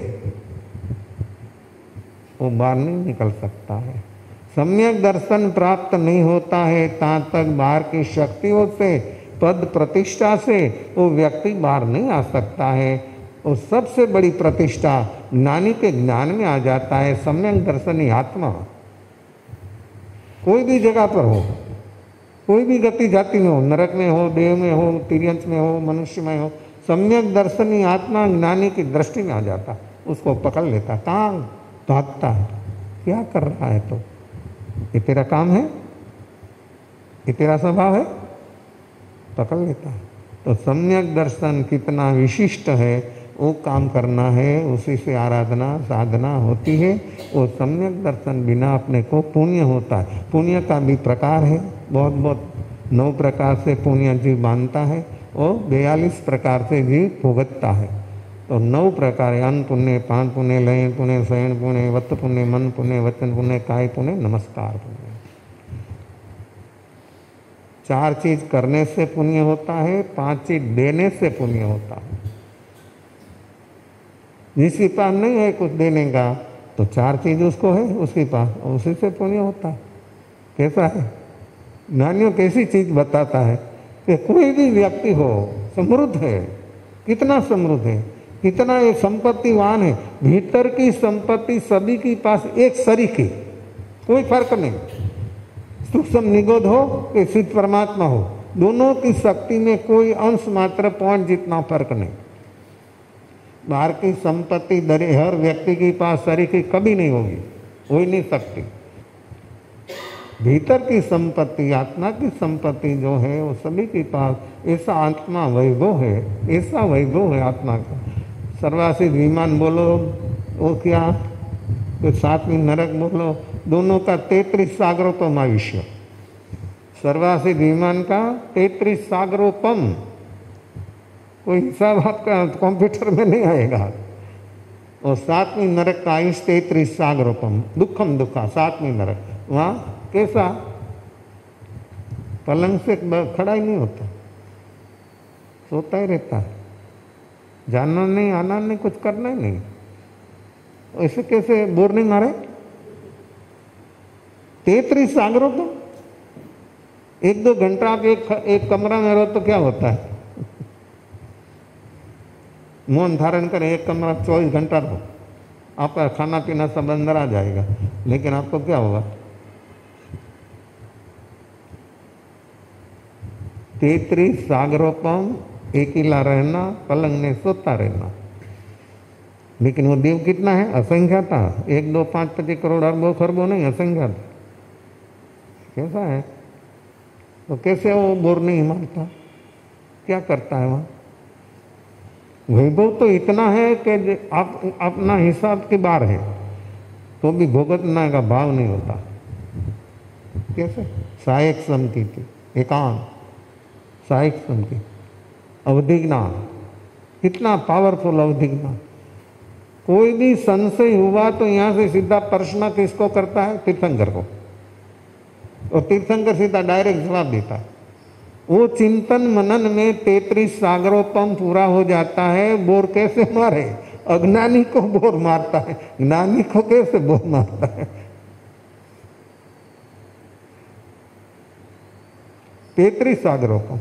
वो बाहर नहीं निकल सकता है। सम्यक दर्शन प्राप्त नहीं होता है तहाँ तक बाहर की शक्तियों से, पद प्रतिष्ठा से वो व्यक्ति बाहर नहीं आ सकता है। और सबसे बड़ी प्रतिष्ठा ज्ञानी के ज्ञान में आ जाता है। सम्यक दर्शन ही आत्मा। कोई भी जगह पर हो, कोई भी गति जाति में हो, नरक में हो, देव में हो, तिर्यंच में हो, मनुष्य में हो, सम्यक दर्शनी आत्मा ज्ञानी की दृष्टि में आ जाता, उसको पकड़ लेता। कहाँ भागता है, क्या कर रहा है, तो ये तेरा काम है, ये तेरा स्वभाव है, पकड़ लेता है। तो सम्यक दर्शन कितना विशिष्ट है, वो काम करना है, उसी से आराधना साधना होती है। वो सम्यक दर्शन बिना अपने को पुण्य होता है। पुण्य का भी प्रकार है, बहुत बहुत 9 प्रकार से पुण्य जीव बांधता है और 42 प्रकार से जीव भुगतता है। तो 9 प्रकार, अन्न पुण्य, पान पुण्य, लयन पुण्य, शयन पुण्य, वत पुण्य, मन पुण्य, वचन पुण्य, काय पुण्य, नमस्कार पुण्य। 4 चीज करने से पुण्य होता है, 5 चीज देने से पुण्य होता है। जिसके पास नहीं है कुछ देने का, तो 4 चीज उसको है, उसके पास, उसी से पुण्य होता है। कैसा है, ज्ञानियों कैसी चीज बताता है कि कोई भी व्यक्ति हो, समृद्ध है, कितना समृद्ध है, कितना ये संपत्तिवान है, भीतर की संपत्ति सभी के पास एक सरीखी, कोई फर्क नहीं। सूक्ष्म निगोद हो कि सिद्ध परमात्मा हो, दोनों की शक्ति में कोई अंश मात्र पॉइंट जितना फर्क नहीं। बाहर की संपत्ति हर व्यक्ति के पास सरीखी कभी नहीं होगी, हो ही नहीं सकती। भीतर की संपत्ति, आत्मा की संपत्ति जो है वो सभी के पास ऐसा आत्मा वैभव है, ऐसा वैभव है आत्मा का। सर्वासित विमान बोलो वो क्या, तो 7वीं नरक बोलो, दोनों का 33 सागरोपम आयुष्य। सर्वासित विमान का 33 सागरोपम, कोई हिसाब आपका कंप्यूटर में नहीं आएगा। और 7वीं नरक का आयुष 33 सागरोपम, दुखम दुखा, 7वीं नरक। वहाँ कैसा, पलंग से खड़ा ही नहीं होता, सोता ही रहता है, जाना नहीं, आना नहीं, कुछ करना ही नहीं। ऐसे कैसे बोर नहीं मारे? 33 सागरोपम। 1-2 घंटा आप एक कमरा में रहो तो क्या होता है? मौन धारण करें, एक कमरा 24 घंटा रहो, आपका खाना पीना सब अंदर आ जाएगा, लेकिन आपको क्या होगा? 33 सागरोपम, एकिला रहना, पलंग में सोता रहना। लेकिन वो देव कितना है? असंख्यात। 1, 2, 5, 25 करोड़ अरबों खरबों नहीं, असंख्यात। कैसा है? तो कैसे वो बोर नहीं मारता? क्या करता है वहाँ? वैभव तो इतना है कि आप अपना हिसाब के बाहर है तो भी भुगतना का भाव नहीं होता। कैसे? सहायक समति, एकांत, सहायक समति, अवधिज्ञान, कितना पावरफुल अवधिज्ञान। कोई भी संशय हुआ तो यहाँ से सीधा प्रश्न किसको करता है? तीर्थंकर को, और तीर्थंकर सीधा डायरेक्ट जवाब देता है। वो चिंतन मनन में 33 सागरोपम पूरा हो जाता है। बोर कैसे मारे? अज्ञानी को बोर मारता है, ज्ञानी को कैसे बोर मारता है? 33 सागरोपम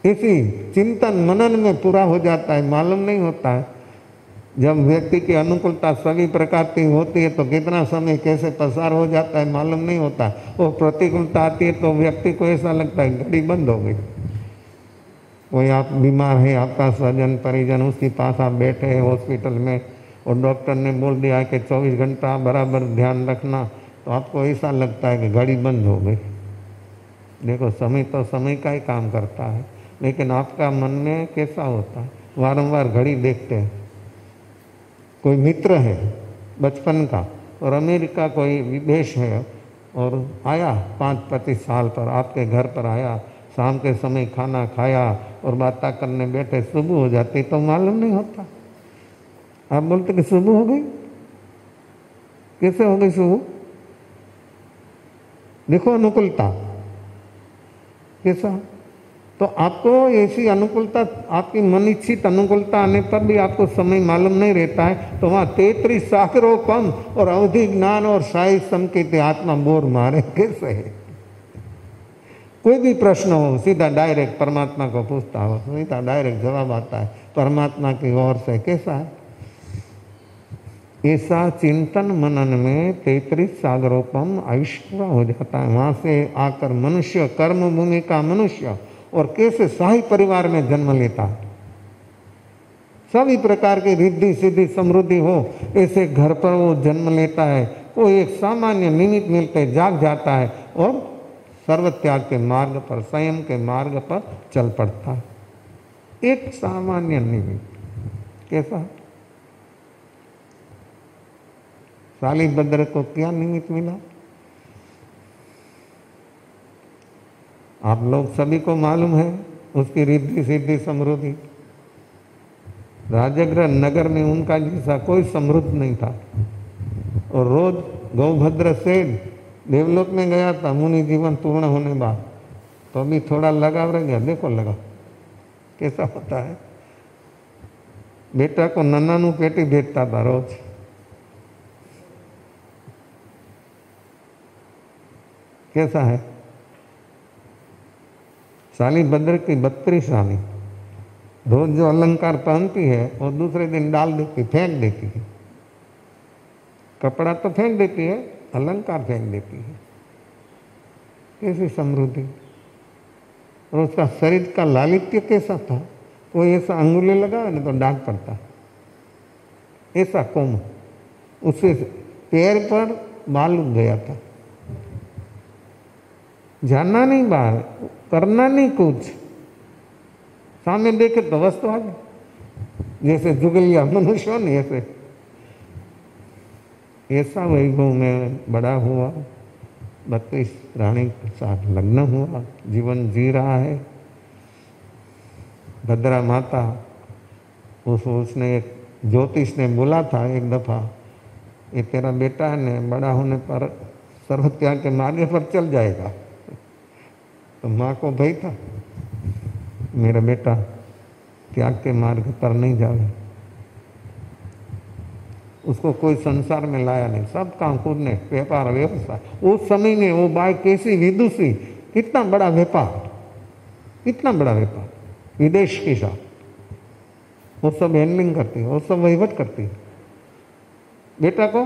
इसी चिंतन मनन में पूरा हो जाता है। मालूम नहीं होता है, जब व्यक्ति की अनुकूलता सभी प्रकार की होती है तो कितना समय कैसे पसार हो जाता है मालूम नहीं होता। वो प्रतिकूलता आती है तो व्यक्ति को ऐसा लगता है घड़ी बंद हो गई। कोई आप बीमार है, आपका स्वजन परिजन, उसके पास आप बैठे हैं हॉस्पिटल में और डॉक्टर ने बोल दिया कि 24 घंटा बराबर ध्यान रखना, तो आपको ऐसा लगता है कि घड़ी बंद हो गई। देखो, समय तो समय का ही काम करता है, लेकिन आपका मन में कैसा होता है? वारंवार घड़ी देखते हैं। कोई मित्र है बचपन का और अमेरिका कोई विदेश है और आया 5-25 साल पर आपके घर पर आया, शाम के समय खाना खाया और बातें करने बैठे, सुबह हो जाती तो मालूम नहीं होता। आप बोलते कि सुबह हो गई, कैसे हो गई सुबह? देखो अनुकूलता कैसा। तो आपको ऐसी अनुकूलता, आपकी मन इच्छित अनुकूलता आने पर भी आपको समय मालूम नहीं रहता है, तो वहाँ 33 सागरोपम और अवधि ज्ञान और साई संकेत आत्मा बोर मारे कैसे है? कोई भी प्रश्न हो सीधा डायरेक्ट परमात्मा को पूछता हो, सीधा डायरेक्ट जवाब आता है परमात्मा की ओर से। कैसा है? ऐसा चिंतन मनन में 33 सागरोपम आयुष्य पूरा हो जाता है। वहां से आकर मनुष्य कर्म भूमि का मनुष्य और कैसे शाही परिवार में जन्म लेता है। सभी प्रकार की रिद्धि सिद्धि समृद्धि हो ऐसे घर पर वो जन्म लेता है। वो एक सामान्य निमित्त मिलते जाग जाता है और सर्वत्याग के मार्ग पर, संयम के मार्ग पर चल पड़ता है। एक सामान्य निमित्त। कैसा? शालिभद्र को क्या निमित्त मिला? आप लोग सभी को मालूम है उसकी रिद्धि सिद्धि समृद्धि। राजगृह नगर में उनका जैसा कोई समृद्ध नहीं था। और रोज गौभद्र से देवलोक में गया था मुनि जीवन पूर्ण होने बाद, तो अभी थोड़ा लगाव रह गया। देखो लगा कैसा होता है। बेटा को नन्नानु पेटी भेजता था रोज। कैसा है? शालिभद्र की 32 रानी रोज जो अलंकार पहनती है और दूसरे दिन डाल देती, फेंक देती है। कपड़ा तो फेंक देती है, अलंकार फेंक देती है। कैसी समृद्धि! और उसका शरीर का लालित्य कैसा था? वो ऐसा अंगुली लगावे ना तो दाग पड़ता, ऐसा कोम। उससे पैर पर बाल उग गया था। जाना नहीं बाहर, करना नहीं कुछ, सामने देखे तो वस्तु आ गई। जैसे जुगलिया मनुष्य नहीं, ऐसा वैभव में बड़ा हुआ। 32 रानी के साथ लग्न हुआ, जीवन जी रहा है। भद्रा माता उसने एक ज्योतिष ने बोला था एक दफा, ये तेरा बेटा है ने बड़ा होने पर सर्वत्याग के मार्ग पर चल जाएगा। तो माँ को भय था मेरा बेटा त्याग के मार्ग पर नहीं जाए। उसको कोई संसार में लाया नहीं, सब काम खुद ने, व्यापार व्यवसाय। उस समय में वो बाई कैसी विदुषी, कितना बड़ा व्यापार, कितना बड़ा व्यापार विदेश के साथ, वो सब हैंडलिंग करती है, वो सब वहीवट करती है। बेटा को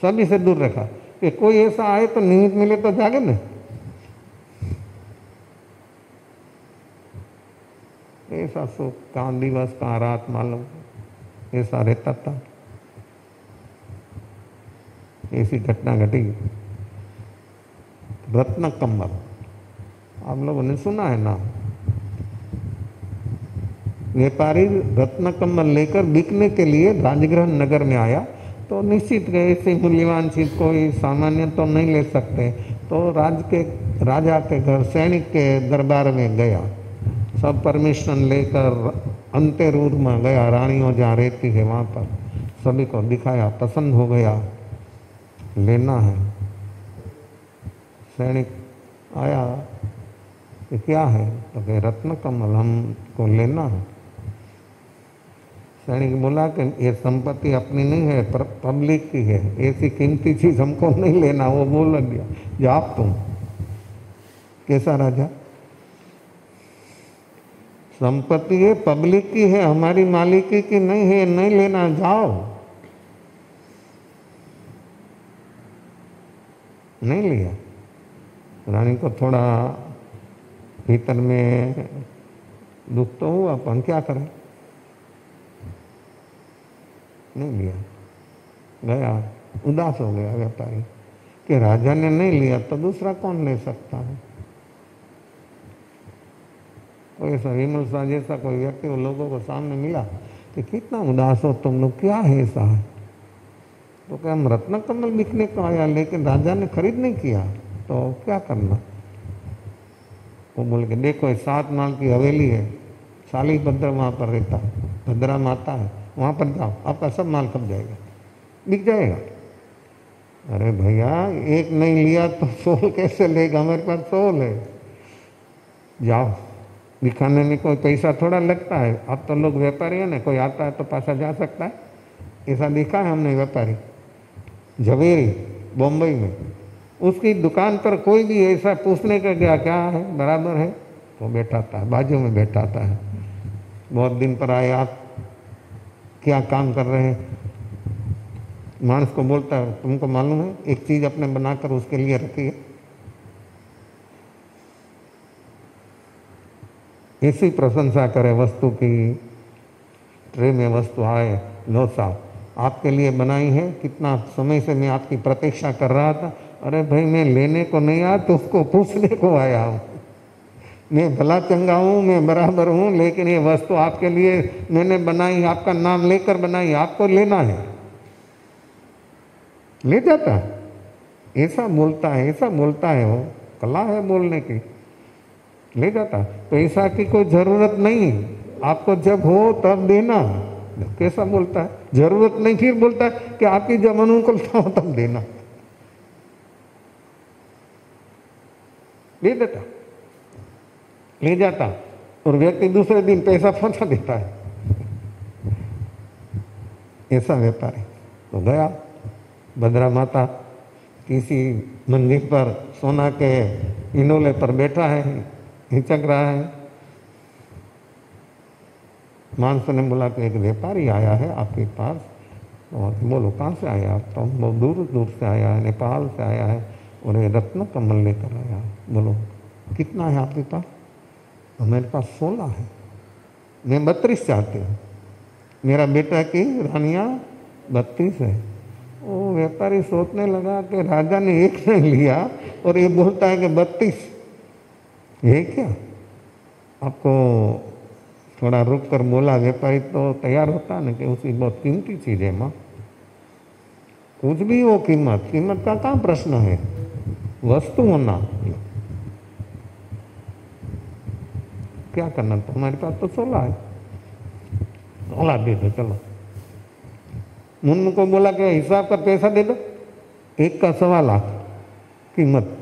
सभी से दूर रखा कि कोई ऐसा आए तो निमित्त मिले तो जागे ना। ऐसा सुख कहाँ दिवस कहाँ रात मालूम, ऐसा रहता था। ऐसी घटना घटी। रत्न कमल आप लोगों ने सुना है ना? व्यापारी रत्न कमल लेकर बिकने के लिए राजगृह नगर में आया, तो निश्चित ऐसे मूल्यवान चीज कोई सामान्य तो नहीं ले सकते। तो राजा के घर सैनिक के दरबार में गया, सब परमिशन लेकर अंतरूर में गया, रानियों जहाँ रहती है वहाँ पर सभी को दिखाया, पसंद हो गया, लेना है। सैनिक आया कि क्या है? तो कहे रत्न कमल हमको लेना है। सैनिक बोला कि ये संपत्ति अपनी नहीं है, पर पब्लिक की है, ऐसी कीमती चीज हमको नहीं लेना। वो बोल दिया जाओ तुम। कैसा राजा? संपत्ति है, पब्लिक की है, हमारी मालिकी की नहीं है, नहीं लेना, जाओ। नहीं लिया। रानी को थोड़ा भीतर में दुख तो हुआ, अपन क्या करें, नहीं लिया। गया, उदास हो गया व्यापारी कि राजा ने नहीं लिया तो दूसरा कौन ले सकता है। कोई ऐसा विमल सा जैसा कोई व्यक्ति वो लोगों को सामने मिला कि कितना उदास हो तुम लोग, क्या है ऐसा है? तो क्या हम रत्न कमल बिकने को आया, लेकिन राजा ने खरीद नहीं किया, तो क्या करना? वो बोल के देखो 7 माल की हवेली है, शालिभद्र वहाँ पर रहता है, भद्रा माता है, वहाँ पर जाओ, आपका सब माल खप जाएगा, बिक जाएगा। अरे भैया एक नहीं लिया तो 100 कैसे लेगा? हमारे पास 100 है, जाओ। दिखाने में कोई पैसा थोड़ा लगता है। अब तो लोग व्यापारी है ना, कोई आता है तो पासा जा सकता है। ऐसा देखा है हमने व्यापारी झवेरी बम्बई में, उसकी दुकान पर कोई भी ऐसा पूछने का गया क्या है, बराबर है, वो बैठा था, बाजू में बैठा था। बहुत दिन पर आए, आप क्या काम कर रहे हैं? मानस को बोलता है तुमको मालूम है एक चीज अपने बनाकर उसके लिए रखी है, ऐसी प्रशंसा करे वस्तु की। ट्रे में वस्तु आए, लो साहब आपके लिए बनाई है, कितना समय से मैं आपकी प्रतीक्षा कर रहा था। अरे भाई मैं लेने को नहीं आया तो उसको पूछने को आया हूँ। मैं भला चंगा हूँ, मैं बराबर हूँ, लेकिन ये वस्तु आपके लिए मैंने बनाई, आपका नाम लेकर बनाई, आपको लेना है। ले जाता है, ऐसा बोलता है, ऐसा बोलता है, वो कला है बोलने की। ले जाता, पैसा की कोई जरूरत नहीं, आपको जब हो तब देना। कैसा बोलता है, जरूरत नहीं, फिर बोलता है कि आपकी जब अनुकूलता हो तब देना। ले देता, ले जाता, और व्यक्ति दूसरे दिन पैसा पहुंचा देता है। ऐसा व्यापार है। तो गया भद्रा माता किसी मंदिर पर सोना के इनोले पर बैठा है, हिचक रहा है। मानस ने बोला कि एक व्यापारी आया है आपके पास। और बोलो कहाँ से आया आप? तो बहुत दूर दूर से आया है, नेपाल से आया है, और ये रत्न कमल लेकर आया। बोलो कितना है आपके पास? तो मेरे पास 16 है, मैं 32 चाहती हूँ। मेरा बेटा की रानियाँ 32 है। वो व्यापारी सोचने लगा कि राजा ने एक नहीं लिया और ये बोलता है कि 32, ये क्या? आपको थोड़ा रुक कर बोला व्यापारी तो तैयार होता ना कि उसकी बहुत कीमती चीज़ है माँ, कुछ भी हो कीमत, कीमत का कहाँ प्रश्न है, वस्तु होना। क्या करना, तो हमारे पास तो 16 है, 16 दे दो चलो। मुन्नू को बोला कि हिसाब कर पैसा दे दो, एक का 1.25 लाख कीमत।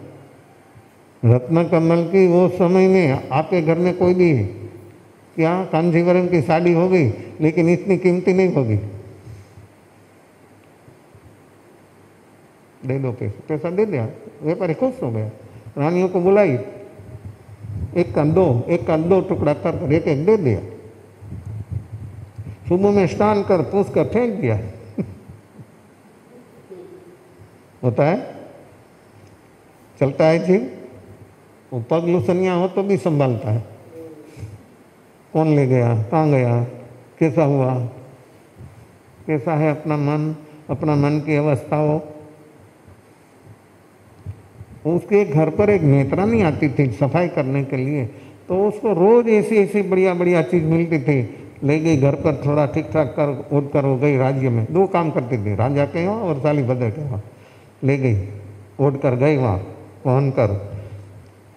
रत्न कमल की वो समय में आपके घर में कोई भी क्या कांजीवरम की साड़ी होगी, लेकिन इतनी कीमती नहीं होगी। दे दो पैसा, पैसा दे दिया, व्यापारी खुश हो गया। रानियों को बुलाई, एक का दो टुकड़ा कर एक एक दे दिया। सुबह में स्नान कर पूछ कर फेंक दिया। होता है, चलता है जी, वो पग लुसनिया हो तो भी संभालता है। कौन ले गया, कहाँ गया, कैसा हुआ, कैसा है अपना मन की अवस्था हो। उसके घर पर एक नेत्रानी आती थी सफाई करने के लिए, तो उसको रोज ऐसी ऐसी बढ़िया बढ़िया चीज मिलती थी। ले गई घर पर, थोड़ा ठीक ठाक कर उठ कर हो गई। राज्य में 2 काम करती थी, राजा के वहाँ और साली भद्र के वहाँ। ले गई, उठ कर गई वहाँ, पहन कर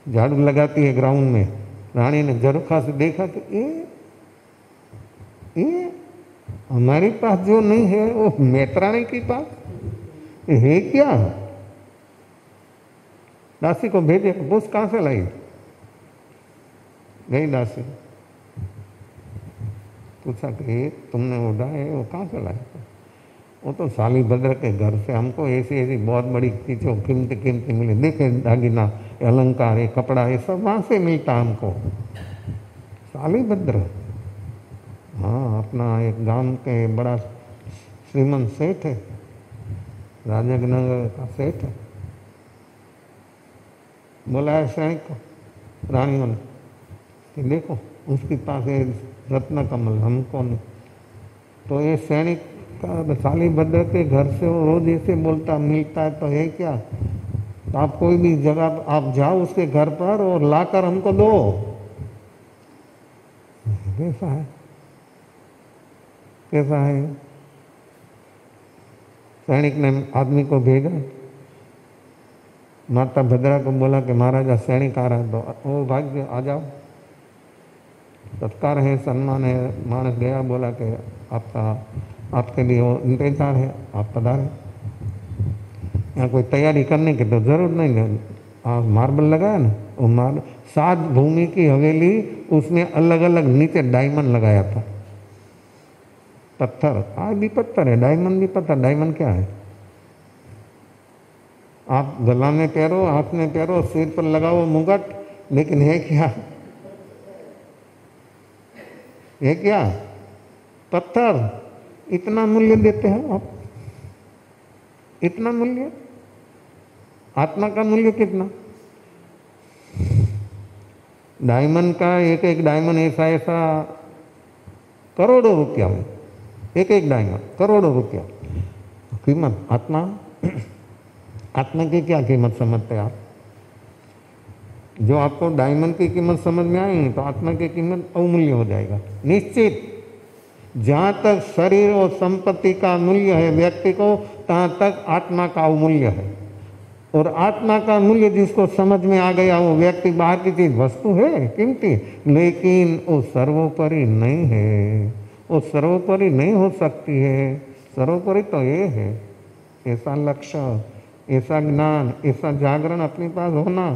झाड़ू लगाती है ग्राउंड में। रानी ने झरोखा से देखा कि ये हमारे पास जो नहीं है वो मेतरानी के पास है क्या। दासी को भेजे, पूछ कहाँ से लाई। गई दासी, पूछा कि तुमने ओढ़ा है वो कहाँ से लाए? वो तो साली भद्र के घर से, हमको ऐसी ऐसी बहुत बड़ी चीज़ों कीमती मिली, देखे दागिना, अलंकार, ये कपड़ा, ये सब वहाँ से मिलता हमको। साली भद्र, हाँ अपना एक गांव के बड़ा श्रीमंत सेठ है, राजनगर का सेठ है। बोला है सैनिक को, रानियों ने, कि देखो उसके पास है रत्न कमल, हमको नहीं। तो ये सैनिक का साली भद्र के घर से वो रोज ऐसे बोलता मिलता है तो है क्या। तो आप कोई भी जगह आप जाओ उसके घर पर और लाकर हमको दो। कैसा है, कैसा है। सैनिक ने आदमी को भेजा, माता भद्रा को बोला कि महाराजा सैनिक आ रहा है, तो वो भाग्य आ जाओ, सत्कार है, सम्मान है। मानस गया, बोला कि आपके लिए वो इंतजार है, आप पधारें। यहाँ कोई तैयारी करने की तो जरूर नहीं है। मार्बल लगाया ना, वो मार्बल 7 भूमि की हवेली, उसमें अलग अलग नीचे डायमंड लगाया था। पत्थर, आज भी पत्थर है, डायमंड भी पत्थर। डायमंड क्या है? आप गला में पहरो, हाथ में पहरो, सिर पर लगाओ मुगट, लेकिन है क्या? है क्या? पत्थर। इतना मूल्य देते हैं आप। इतना मूल्य। आत्मा का मूल्य कितना? डायमंड का एक एक डायमंड ऐसा ऐसा करोड़ों रुपया में, एक एक डायमंड करोड़ों रुपया कीमत। आत्मा, आत्मा की क्या कीमत समझते हैं आप? जो आपको डायमंड की कीमत समझ में आएगी तो आत्मा की कीमत अवमूल्य हो जाएगा निश्चित। जहाँ तक शरीर और संपत्ति का मूल्य है व्यक्ति को, तहाँ तक आत्मा का अवमूल्य है। और आत्मा का मूल्य जिसको समझ में आ गया वो व्यक्ति बाहर की चीज वस्तु है कीमती, लेकिन वो सर्वोपरि नहीं है, वो सर्वोपरि नहीं हो सकती है। सर्वोपरि तो ये है, ऐसा लक्ष्य, ऐसा ज्ञान, ऐसा जागरण अपने पास होना।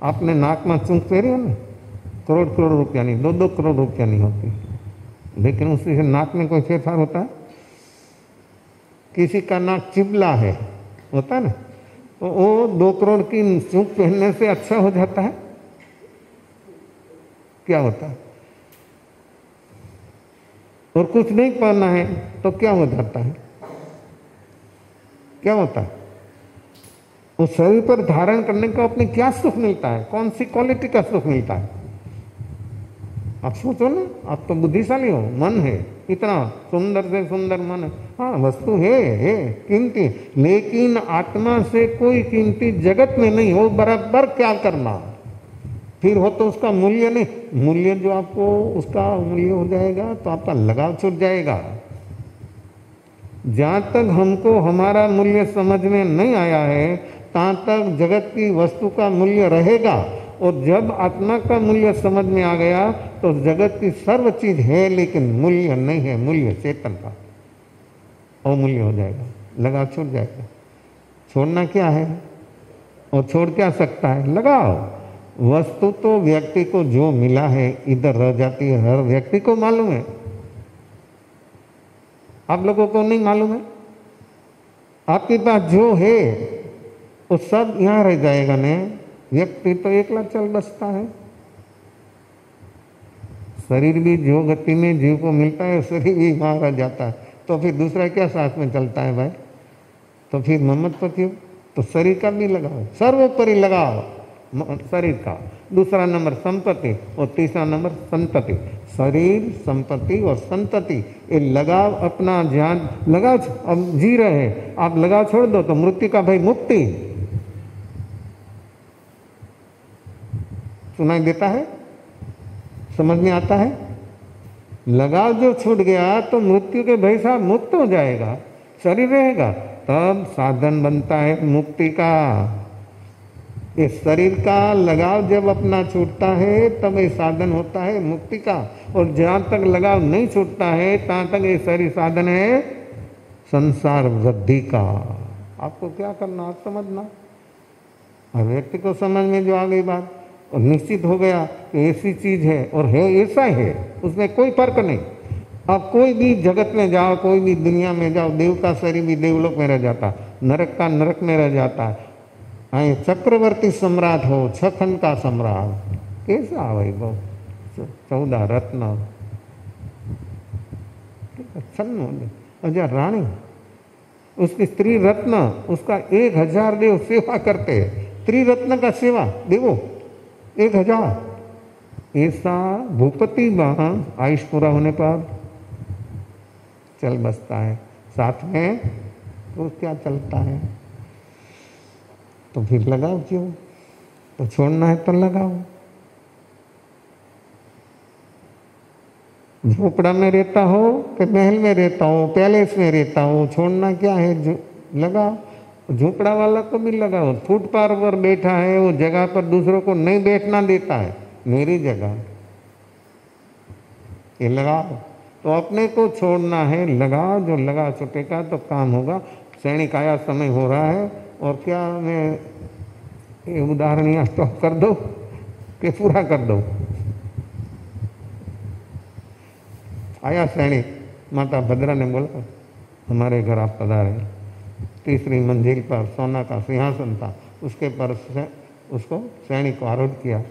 आपने नाक में चूंक फेरी है ना, करोड़ करोड़ रुपया नहीं, 2-2 करोड़ रुपया नहीं होती, लेकिन उसी से नाक में कोई फेरफार होता है? किसी का नाक चिबला है, होता है ना, तो वो 2 करोड़ की चूंक पहनने से अच्छा हो जाता है? क्या होता है? और कुछ नहीं पहनना है तो क्या हो जाता है? क्या होता है? उस शरीर पर धारण करने का अपने क्या सुख मिलता है? कौन सी क्वालिटी का सुख मिलता है? आप सोचो ना, आप तो बुद्धिशाली हो, मन है, इतना सुंदर से सुंदर मन है, हाँ वस्तु है कीमती, लेकिन आत्मा से कोई कीमती जगत में नहीं हो। बराबर क्या करना, फिर हो तो उसका मूल्य नहीं, मूल्य जो आपको उसका मूल्य हो जाएगा तो आपका लगाव छूट जाएगा। जहाँ तक हमको हमारा मूल्य समझ में नहीं आया है तहाँ तक जगत की वस्तु का मूल्य रहेगा, और जब आत्मा का मूल्य समझ में आ गया तो जगत की सर्व चीज है लेकिन मूल्य नहीं है, मूल्य चेतन का अवमूल्य हो जाएगा, लगाव छूट जाएगा। छोड़ना क्या है और छोड़ क्या सकता है? लगाओ। वस्तु तो व्यक्ति को जो मिला है इधर रह जाती है, हर व्यक्ति को मालूम है, आप लोगों को नहीं मालूम है। आपके पास जो है वो सब यहाँ रह जाएगा न, व्यक्ति तो एकला चल बसता है। शरीर भी जो गति में जीव को मिलता है शरीर भी वहाँ रह जाता है, तो फिर दूसरा क्या साथ में चलता है भाई? तो फिर ममत्व क्यों? तो शरीर का भी लगाओ, सर्वोपरि लगाओ शरीर का। दूसरा नंबर संपत्ति और तीसरा नंबर संतति। शरीर, संपत्ति और संतति, ये लगाव अपना ध्यान लगाओ। अब जी रहे हैं आप, लगाव छोड़ दो तो मृत्यु का भाई मुक्ति सुनाई देता है, समझ में आता है। लगाव जो छूट गया तो मृत्यु के भय से मुक्त हो जाएगा, शरीर रहेगा, तब साधन बनता है मुक्ति का। इस शरीर का लगाव जब अपना छूटता है तब ये साधन होता है मुक्ति का, और जहाँ तक लगाव नहीं छूटता है तहाँ तक ये शरीर साधन है संसार वृद्धि का। आपको क्या करना, आप समझना। और व्यक्ति को समझ में जो आ गई बात और निश्चित हो गया कि ऐसी चीज है और है ऐसा है, उसमें कोई फर्क नहीं। आप कोई भी जगत में जाओ, कोई भी दुनिया में जाओ, देव का शरीर भी देवलोक में रह जाता, नरक का नरक में रह जाता है। चक्रवर्ती सम्राट हो, 6 खंड का सम्राट, कैसा वैभव, 14 रत्न, अच्छा रानी, उसकी स्त्री रत्न, उसका 1000 देव सेवा करते हैं। त्रिरत्न का सेवा देवो 1000। ऐसा भूपति बाहन आयुष पूरा होने पर चल बसता है, साथ में तो क्या चलता है। तो फिर लगाओ क्यों, तो छोड़ना है तो लगाओ। झोपड़ा में रहता हो कि महल में रहता हो, पैलेस में रहता हो, छोड़ना क्या है, लगाओ। झोपड़ा वाला को भी लगाओ, फुटपाथ पर बैठा है, वो जगह पर दूसरों को नहीं बैठना देता है, मेरी जगह ये लगाओ। तो अपने को छोड़ना है, लगाओ, जो लगा छुटेगा तो काम होगा। सैनिक आया, समय हो रहा है, और क्या मैं ये उदाहरण यहाँ स्टॉप कर दो कि पूरा कर दो। आया सैनिक, माता भद्रा ने बोला हमारे घर आप पधारे। 3री मंजिल पर सोना का सिंहासन था, उसके पर उसको सैनिक को आरूढ़ किया।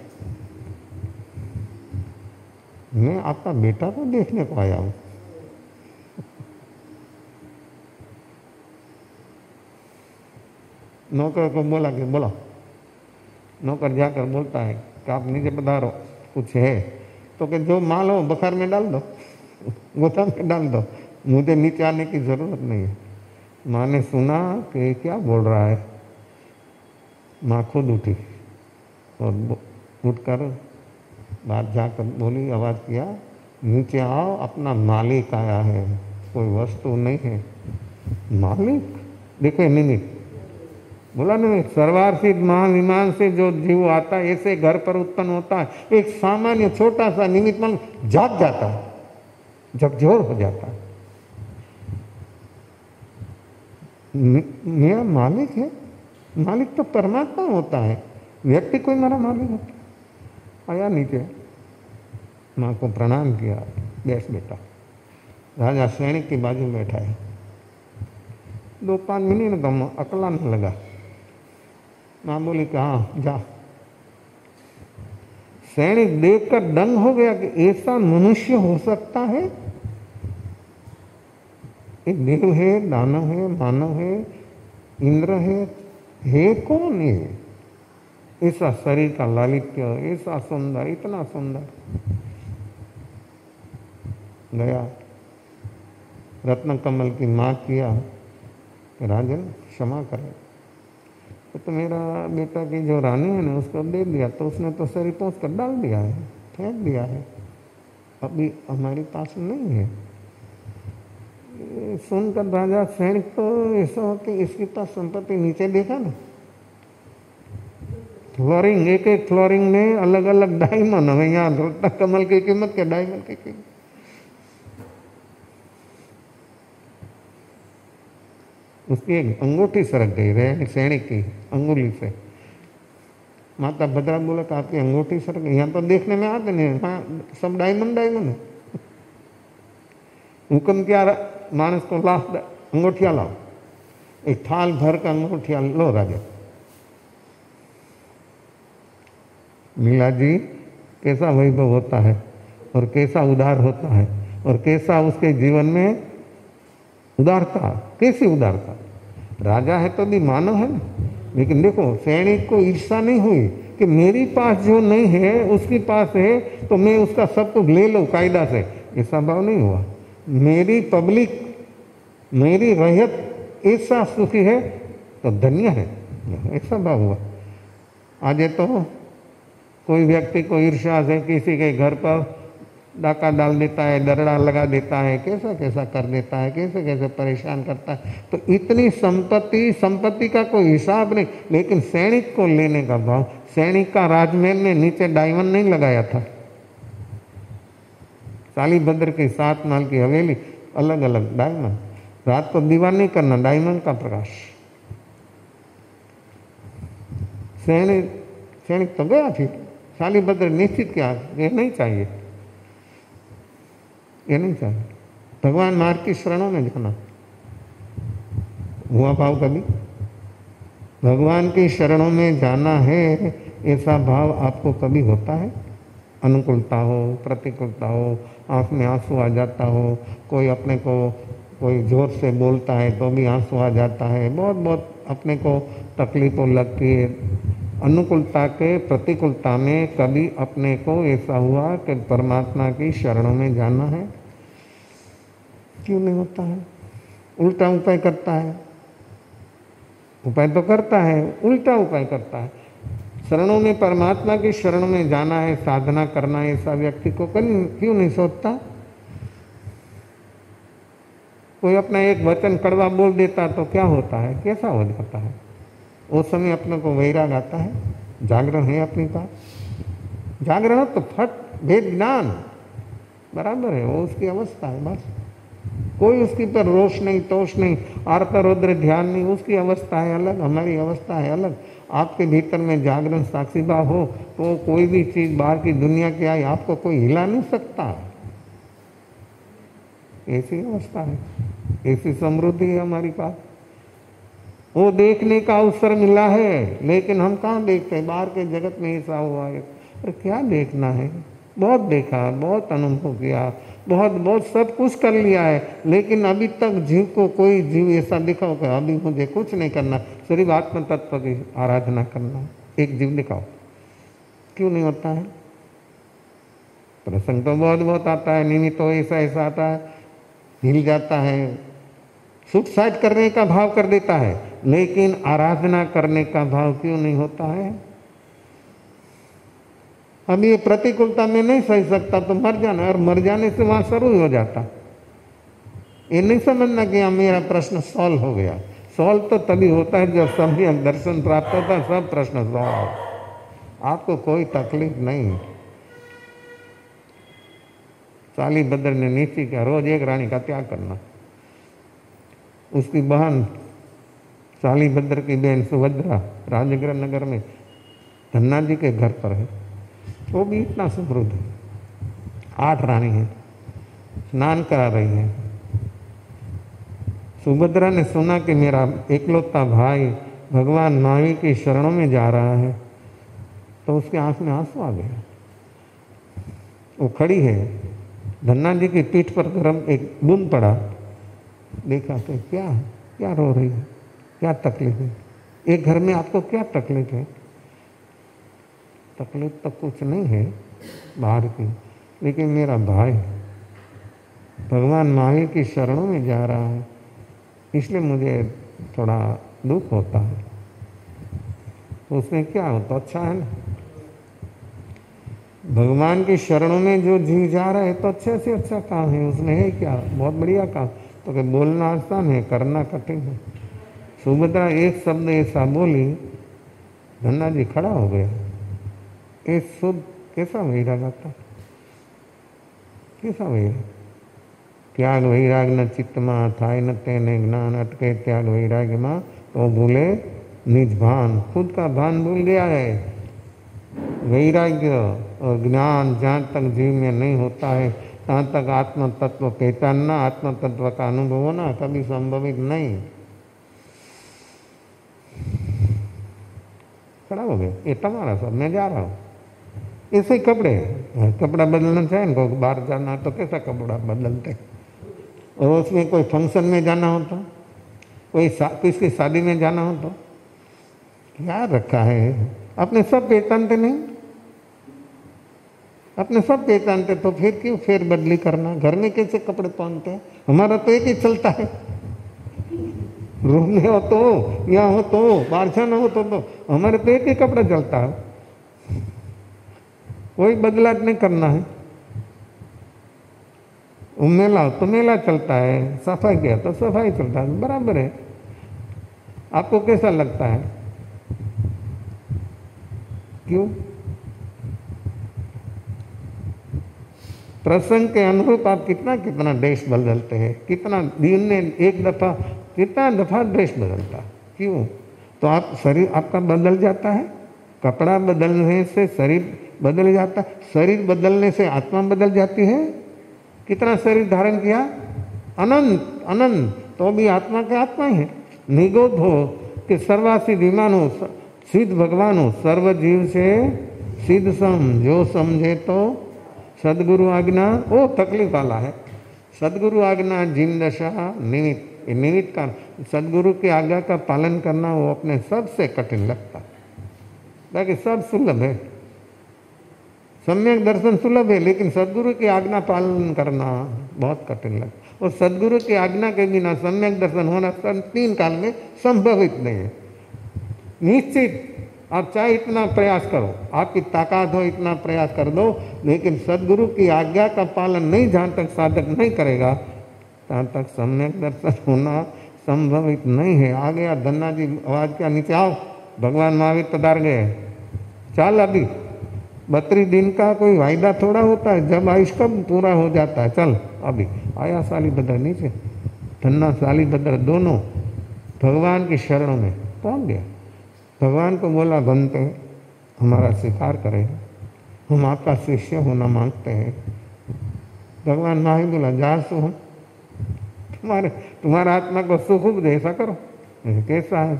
मैं आपका बेटा को देखने को आया हूँ। नौकर को बोला कि बोलो। नौकर जाकर बोलता है कि आप नीचे पधारो, कुछ है तो कि जो माल हो बखार में डाल दो, गोदाम में डाल दो, मुझे नीचे आने की ज़रूरत नहीं है। माँ ने सुना कि क्या बोल रहा है। माँ खुद उठी और उठकर बाहर जाकर बोली, आवाज़ किया, नीचे आओ, अपना मालिक आया है, कोई वस्तु नहीं है। मालिक देखे नहीं, बोला नहीं, सर्वार्थित महाविमान से जो जीव आता है ऐसे घर पर उत्पन्न होता है। एक सामान्य छोटा सा निमित्त मन जाग जाता है, झकझोर हो जाता है। मेरा मालिक है, मालिक तो परमात्मा होता है, व्यक्ति कोई मेरा मालिक होता है। आया नीचे, माँ को प्रणाम किया, बैठ बेटा। राजा सैनिक की बाजू में बैठा है। 2-5 मिनट तो अकलाने लगा। माँ बोली कि हाँ जा। सैनिक देखकर दंग हो गया कि ऐसा मनुष्य हो सकता है। एक देव है, दानव है, मानव है, इंद्र है कौन है? ऐसा शरीर का लालित्य, ऐसा सुंदर, इतना सुंदर। गया रत्न कमल की माँ किया कि राजन क्षमा करें। तो मेरा बेटा की जो रानी है ना उसको दे दिया, तो उसने तो शरीर पहुँच कर डाल दिया है, फेंक दिया है, अभी हमारे पास नहीं है। सुनकर राजा सैनिक तो ऐसा हो कि इसके पास संपत्ति, नीचे देखा ना फ्लोरिंग, एक एक फ्लोरिंग में अलग अलग डायमंड। हमें यहाँ रत्न कमल की कीमत के डायमंड की कीमत। उसकी एक अंगूठी सरक गई रहे सैनिक की अंगुली से। माता भद्रा बोला कि आपकी अंगूठी सरक गई। यहाँ तो देखने में आते नहीं, हाँ सब डायमंड डायमंड है। हुक्म किया मानस को, ला अंगूठिया लाओ। एक थाल भर का अंगूठिया लो राजा। मीला जी कैसा वैभव होता है और कैसा उदार होता है और कैसा उसके जीवन में उदारता, कैसी उदारता। राजा है तो भी मानव है ना। लेकिन देखो सैनिक को ईर्षा नहीं हुई कि मेरी पास जो नहीं है उसके पास है तो मैं उसका सब कुछ ले लूँ कायदा से, ऐसा भाव नहीं हुआ। मेरी पब्लिक, मेरी रैयत ऐसा सुखी है तो धन्य है, ऐसा भाव हुआ। आज तो कोई व्यक्ति को ईर्ष्या से किसी के घर पर डाका डाल देता है, दरड़ा लगा देता है, कैसा कैसा कर देता है, कैसे कैसे परेशान करता है। तो इतनी संपत्ति का कोई हिसाब नहीं। लेकिन सैनिक को लेने का भाव, सैनिक का राजमहल में नीचे डायमंड नहीं लगाया था। सालीभद्र की 7 महल की हवेली, अलग अलग डायमंड। रात को दीवार नहीं करना, डायमंड का प्रकाश। सैनिक तो गया फिर। सालीभद्र निश्चित किया ये नहीं चाहिए, ये नहीं चाहिए। भगवान मार्ग की शरणों में जाना हुआ भाव कभी? भगवान की शरणों में जाना है, ऐसा भाव आपको कभी होता है? अनुकूलता हो, प्रतिकूलता हो, आँख में आंसू आ जाता हो, कोई अपने को कोई जोर से बोलता है तो भी आंसू आ जाता है, बहुत बहुत अपने को तकलीफों लगती है। अनुकूलता के प्रतिकूलता में कभी अपने को ऐसा हुआ कि परमात्मा की शरणों में जाना है? क्यों नहीं होता है? उल्टा उपाय करता है। उपाय तो करता है, उल्टा उपाय करता है। शरणों में, परमात्मा की शरणों में जाना है, साधना करना है, ऐसा व्यक्ति को क्यों नहीं सोचता? कोई अपना एक वचन कड़वा बोल देता तो क्या होता है, कैसा हो जाता है? उस समय अपने को वैराग आता है, जागरण है अपने पास। जागरण तो फट भेद ज्ञान बराबर है, वो उसकी अवस्था है बस। कोई उसके पर रोष नहीं, तोष नहीं, आर्त रौद्र ध्यान नहीं, उसकी अवस्था है अलग, हमारी अवस्था है अलग। आपके भीतर में जागरण साक्षी भाव हो तो कोई भी चीज बाहर की दुनिया की आई आपको कोई हिला नहीं सकता। ऐसी अवस्था है, ऐसी समृद्धि है हमारी पास। वो देखने का अवसर मिला है, लेकिन हम कहाँ देखते हैं? बाहर के जगत में ऐसा हुआ है, पर क्या देखना है? बहुत देखा, बहुत अनुभव किया, बहुत बहुत सब कुछ कर लिया है, लेकिन अभी तक जीव को कोई जीव ऐसा दिखाओ कि अभी मुझे कुछ नहीं करना, सिर्फ आत्म तत्व की आराधना करना, एक जीव दिखाओ। क्यों नहीं होता है? प्रसंग तो बहुत बहुत आता है, निमित्त तो ऐसा ऐसा आता है, हिल जाता है, सुसाइड करने का भाव कर देता है, लेकिन आराधना करने का भाव क्यों नहीं होता है? अब ये प्रतिकूलता में नहीं सह सकता तो मर जाना, और मर जाने से वहां शुरू हो जाता। ये नहीं समझना कि हाँ मेरा प्रश्न सॉल्व हो गया। सॉल्व तो तभी होता है जब सम्यक दर्शन प्राप्त होता है, सब प्रश्न सॉल्व, आपको कोई तकलीफ नहीं। साली भद्र ने नीति किया, रोज एक रानी का त्याग करना। उसकी बहन साली भद्र की बहन सुभद्रा राजगृह नगर में धन्ना जी के घर पर है, वो भी इतना समृद्ध है, 8 रानी है, स्नान करा रही है। सुभद्रा ने सुना कि मेरा एकलौता भाई भगवान महावीर की शरणों में जा रहा है, तो उसके आंख में आंसू आ गया। वो खड़ी है, धन्ना जी की पीठ पर गरम एक बूंद पड़ा, देखा तो क्या रो रही है, क्या तकलीफ है? एक घर में आपको क्या तकलीफ है? तकलीफ तो कुछ नहीं है बाहर की, लेकिन मेरा भाई भगवान महावीर की शरणों में जा रहा है, इसलिए मुझे थोड़ा दुख होता है। तो उसमें क्या हो तो अच्छा है ना, भगवान की शरणों में जो जीव जा रहा है तो अच्छे से अच्छा काम है, उसमें है क्या, बहुत बढ़िया काम। तो कि बोलना आसान है, करना कठिन है। सुभद्रा एक शब्द ऐसा बोली, धन्ना जी खड़ा हो गया। ये शुद्ध कैसा वैराग आता, कैसा वैराग? त्याग वैराग न चित्त मां थाय न तेने ज्ञान अटके, त्याग वैराग मां तो भूले निज भान, खुद का भान भूल गया है। वैराग्य और ज्ञान जहाँ तक जीव में नहीं होता है, तहाँ तक आत्म तत्व पहचानना, आत्म तत्व का अनुभव होना कभी संभवित नहीं। खड़ा हो गए, ये तुम्हारा सब, मैं जा रहा हूँ। ऐसे कपड़े, कपड़ा बदलना चाहे इनको, बाहर जाना तो कैसा कपड़ा बदलते, और उसमें कोई फंक्शन में जाना हो तो, कोई किसकी शादी में जाना हो तो क्या रखा है? अपने सब पहचानते नहीं, अपने सब पहचानते तो फिर क्यों फेर बदली करना? घर में कैसे कपड़े पहनते हैं? हमारा तो एक ही चलता है, रूम में हो तो, यहाँ हो तो, बाहर जाना हो तो हमारे तो एक ही कपड़ा चलता है, कोई बदलाव नहीं करना है। मेला हो तो मेला चलता है, सफाई किया तो सफाई चलता है, बराबर है। आपको कैसा लगता है? क्यों? प्रसंग के अनुरूप आप कितना कितना ड्रेस बदलते हैं, कितना दिन में एक दफा कितना दफा ड्रेस बदलता, क्यों? तो आप शरीर आपका बदल जाता है, कपड़ा बदलने से शरीर बदल जाता है, शरीर बदलने से आत्मा बदल जाती है। कितना शरीर धारण किया, अनंत अनंत, तो भी आत्मा के आत्मा ही है। निगोद हो कि सर्वासी विमान हो, सिद्ध भगवान हो, सर्व जीव से सिद्ध सम, जो समझे तो सदगुरु आज्ञा, वो तकलीफ वाला है। सदगुरु आज्ञा जिन दशा निमित्त, निमित्त का सदगुरु की आज्ञा का पालन करना वो अपने सबसे कठिन लगता है, बाकी सब सुलभ है। सम्यक दर्शन सुलभ है, लेकिन सदगुरु की आज्ञा पालन करना बहुत कठिन लगता। और सदगुरु की आज्ञा के बिना सम्यक दर्शन होना 3 काल में संभवित नहीं है। निश्चित आप चाहे इतना प्रयास करो, आपकी ताकत हो इतना प्रयास कर दो, लेकिन सदगुरु की आज्ञा का पालन नहीं, जहाँ तक साधक नहीं करेगा तहाँ तक सम्यक दर्शन होना संभवित नहीं है। आ गया धन्ना जी, आवाज क्या, नीचे आओ, भगवान महावीर पधार गए। चल अभी 32 दिन का कोई वायदा थोड़ा होता है, जब आयुष कब पूरा हो जाता है, चल अभी। आया साली भद्र नीचे, धन्ना साली भद्र दोनों भगवान की शरणों में पहुंच गया। भगवान को बोला, बनते हमारा स्वीकार करें, हम आपका शिष्य होना मांगते हैं। भगवान महावीर बोला, जा सो हम तुम्हारा आत्मा को सुख दे, ऐसा करो। कैसा है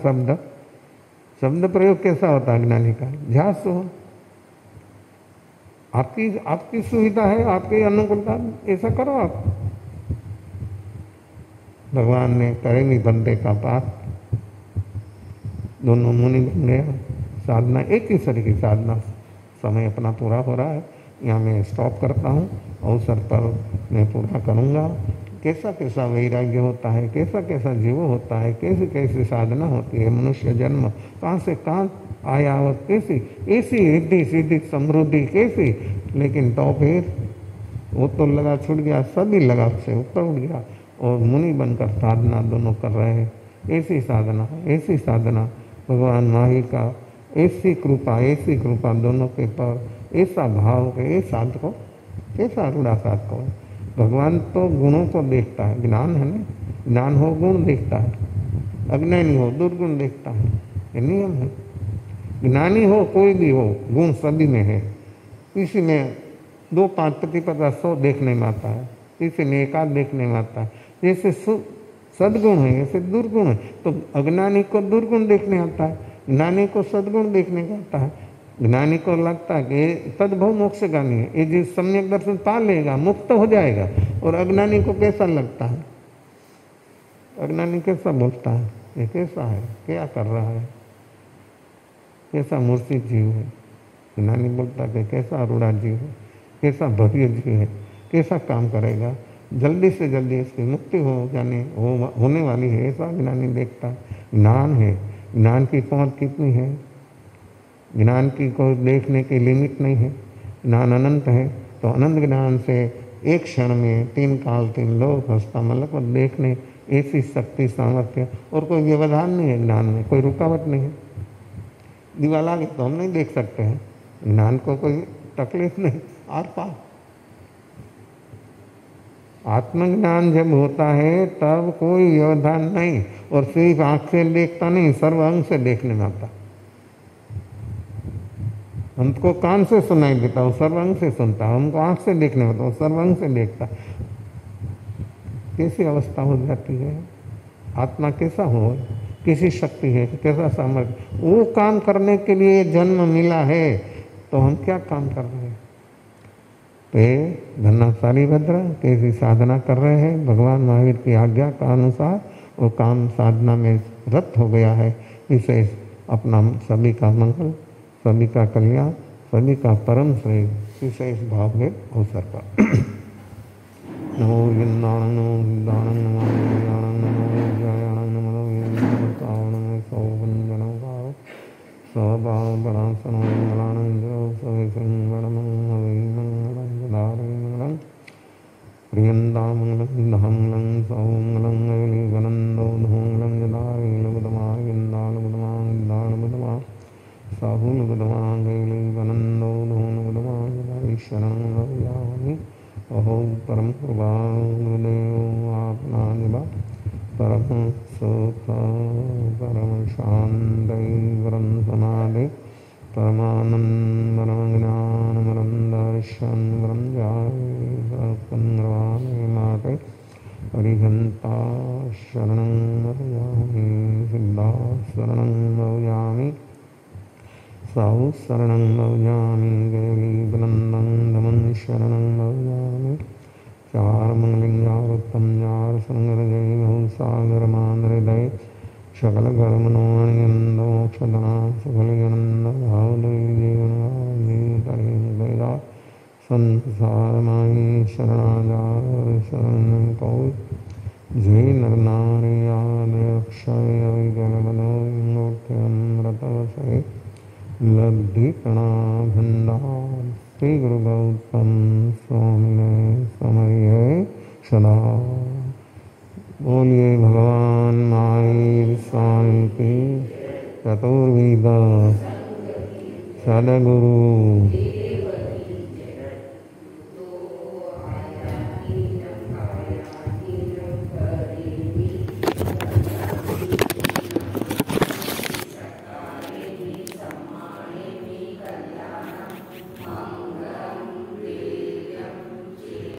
शब्द प्रयोग कैसा होता है ज्ञानी का, जा सो। आपकी आपकी सुविधा है, आपकी अनुकूलता, ऐसा करो आप। भगवान ने करे नहीं बंदे का पाप, दोनों मुनि बन गया। साधना एक ही तरह की साधना। समय अपना पूरा हो रहा है, यहाँ मैं स्टॉप करता हूँ, अवसर पर मैं पूरा करूँगा। कैसा कैसा वैराग्य होता है, कैसा कैसा जीव होता है, कैसी कैसी साधना होती है, मनुष्य जन्म कहाँ से कहाँ आया और कैसी ऐसी रिद्धि सिद्धि समृद्धि कैसी, लेकिन तो फिर वो तो लगा छूट गया, सभी लगा से ऊपर उठ गया और मुनि बनकर साधना दोनों कर रहे हैं। ऐसी साधना, ऐसी साधना, भगवान महावीर का ऐसी कृपा दोनों के पर, ऐसा भाव के ये साधको, कैसा रूढ़ा साधको। भगवान तो गुणों को देखता है, ज्ञान है ना, ज्ञान हो गुण देखता है, अज्ञानी हो दुर्गुण देखता है, ये नियम है। ज्ञानी हो कोई भी हो, गुण सभी में है। किसी में 2-5% 100 देखने में आता है, किसी में एकाध देखने में आता है। जैसे सद्गुण है ऐसे दुर्गुण है, तो अज्ञानी को दुर्गुण देखने आता है, ज्ञानी को सद्गुण देखने का आता है। ज्ञानी को लगता है कि तद्भव मोक्षगामी है, ये जिस सम्यक दर्शन पा लेगा मुक्त हो जाएगा। और अज्ञानी को कैसा लगता है, अज्ञानी कैसा बोलता है, ये कैसा है, क्या कर रहा है, कैसा मूर्ति जीव है। ज्ञानी बोलता है कि कैसा अरूढ़ा जीव है, कैसा भव्य जीव है, कैसा काम करेगा, जल्दी से जल्दी इसकी मुक्ति होने वाली है, ऐसा ज्ञानी देखता है। ज्ञान है, ज्ञान की पहुँच कितनी है, ज्ञान की कोई देखने की लिमिट नहीं है। ज्ञान अनंत है, तो अनंत ज्ञान से एक क्षण में 3 काल 3 लोक हस्ता मतलब को देखने ऐसी शक्ति सामर्थ्य, और कोई व्यवधान नहीं है ज्ञान में, कोई रुकावट नहीं है। दीवाल आगे तो हम नहीं देख सकते हैं, ज्ञान को कोई तकलीफ नहीं, आर पार। आत्मज्ञान जब होता है तब कोई व्यवधान नहीं, और सिर्फ आँख से देखता नहीं, सर्व अंग से देखने में आता। हमको कान से सुनाई देता, वो सर्व अंग से सुनता, हमको आँख से देखने में तो सर्व अंग से देखता। कैसी अवस्था हो जाती है, आत्मा कैसा हो, कैसी शक्ति है, कैसा सामर्थ्य, वो काम करने के लिए जन्म मिला है, तो हम क्या काम कर रहे हैं। तो धन्ना सारीभद्र कैसी साधना कर रहे हैं, भगवान महावीर की आज्ञा का अनुसार वो काम साधना में रत हो गया है। इसे अपना सभी का मंगल, सभी का कल्याण, सभी का परम श्रेय विशेष भाव के अवसर पर। नमो वृंदावन नमो वृंदावन नमो वृंदावन नमो विजयानंद नमो वृंदावन सौवंदन भाव स्वभाव बड़ासनो मंगलानंद सवे मंगलम प्रियंदामंगलं धामंगलं सौमंगलं गणंदो धूमंगलं जदारि लुगदमा साहुल गुदमांगली गणंदो धून गुदमा शरण यामी अहो परम कृपादेव आपना निभा परम सुख परम शांति परम समाधि परमानंद परम ज्ञान परम दर्शन परम जाय चंद्रवाणी माते हरिघंता शरणं मरयामि सिद्धा शरणं मरयामि साहु शरणं भजामि गौरीवनन्दं दमन शरणं भजामि चार मंगलिंगारुत्तम जार संगरजय बहुसागरमान हृदय सकल कर्मणोऽनियन्तो मोक्षधना सकलगणन्द भावदयी जीवनवेदा संसारमायि शरणाजार शरणं कौर जय नरनार्यादक्षय अविकलबलो मूर्त्यमृतवसे लब्धिकणा भंडार श्री गुरु गौतम स्वामी ने समय सदा। बोलिए भगवान महावीर स्वामी की चतुर्विद सदगुरु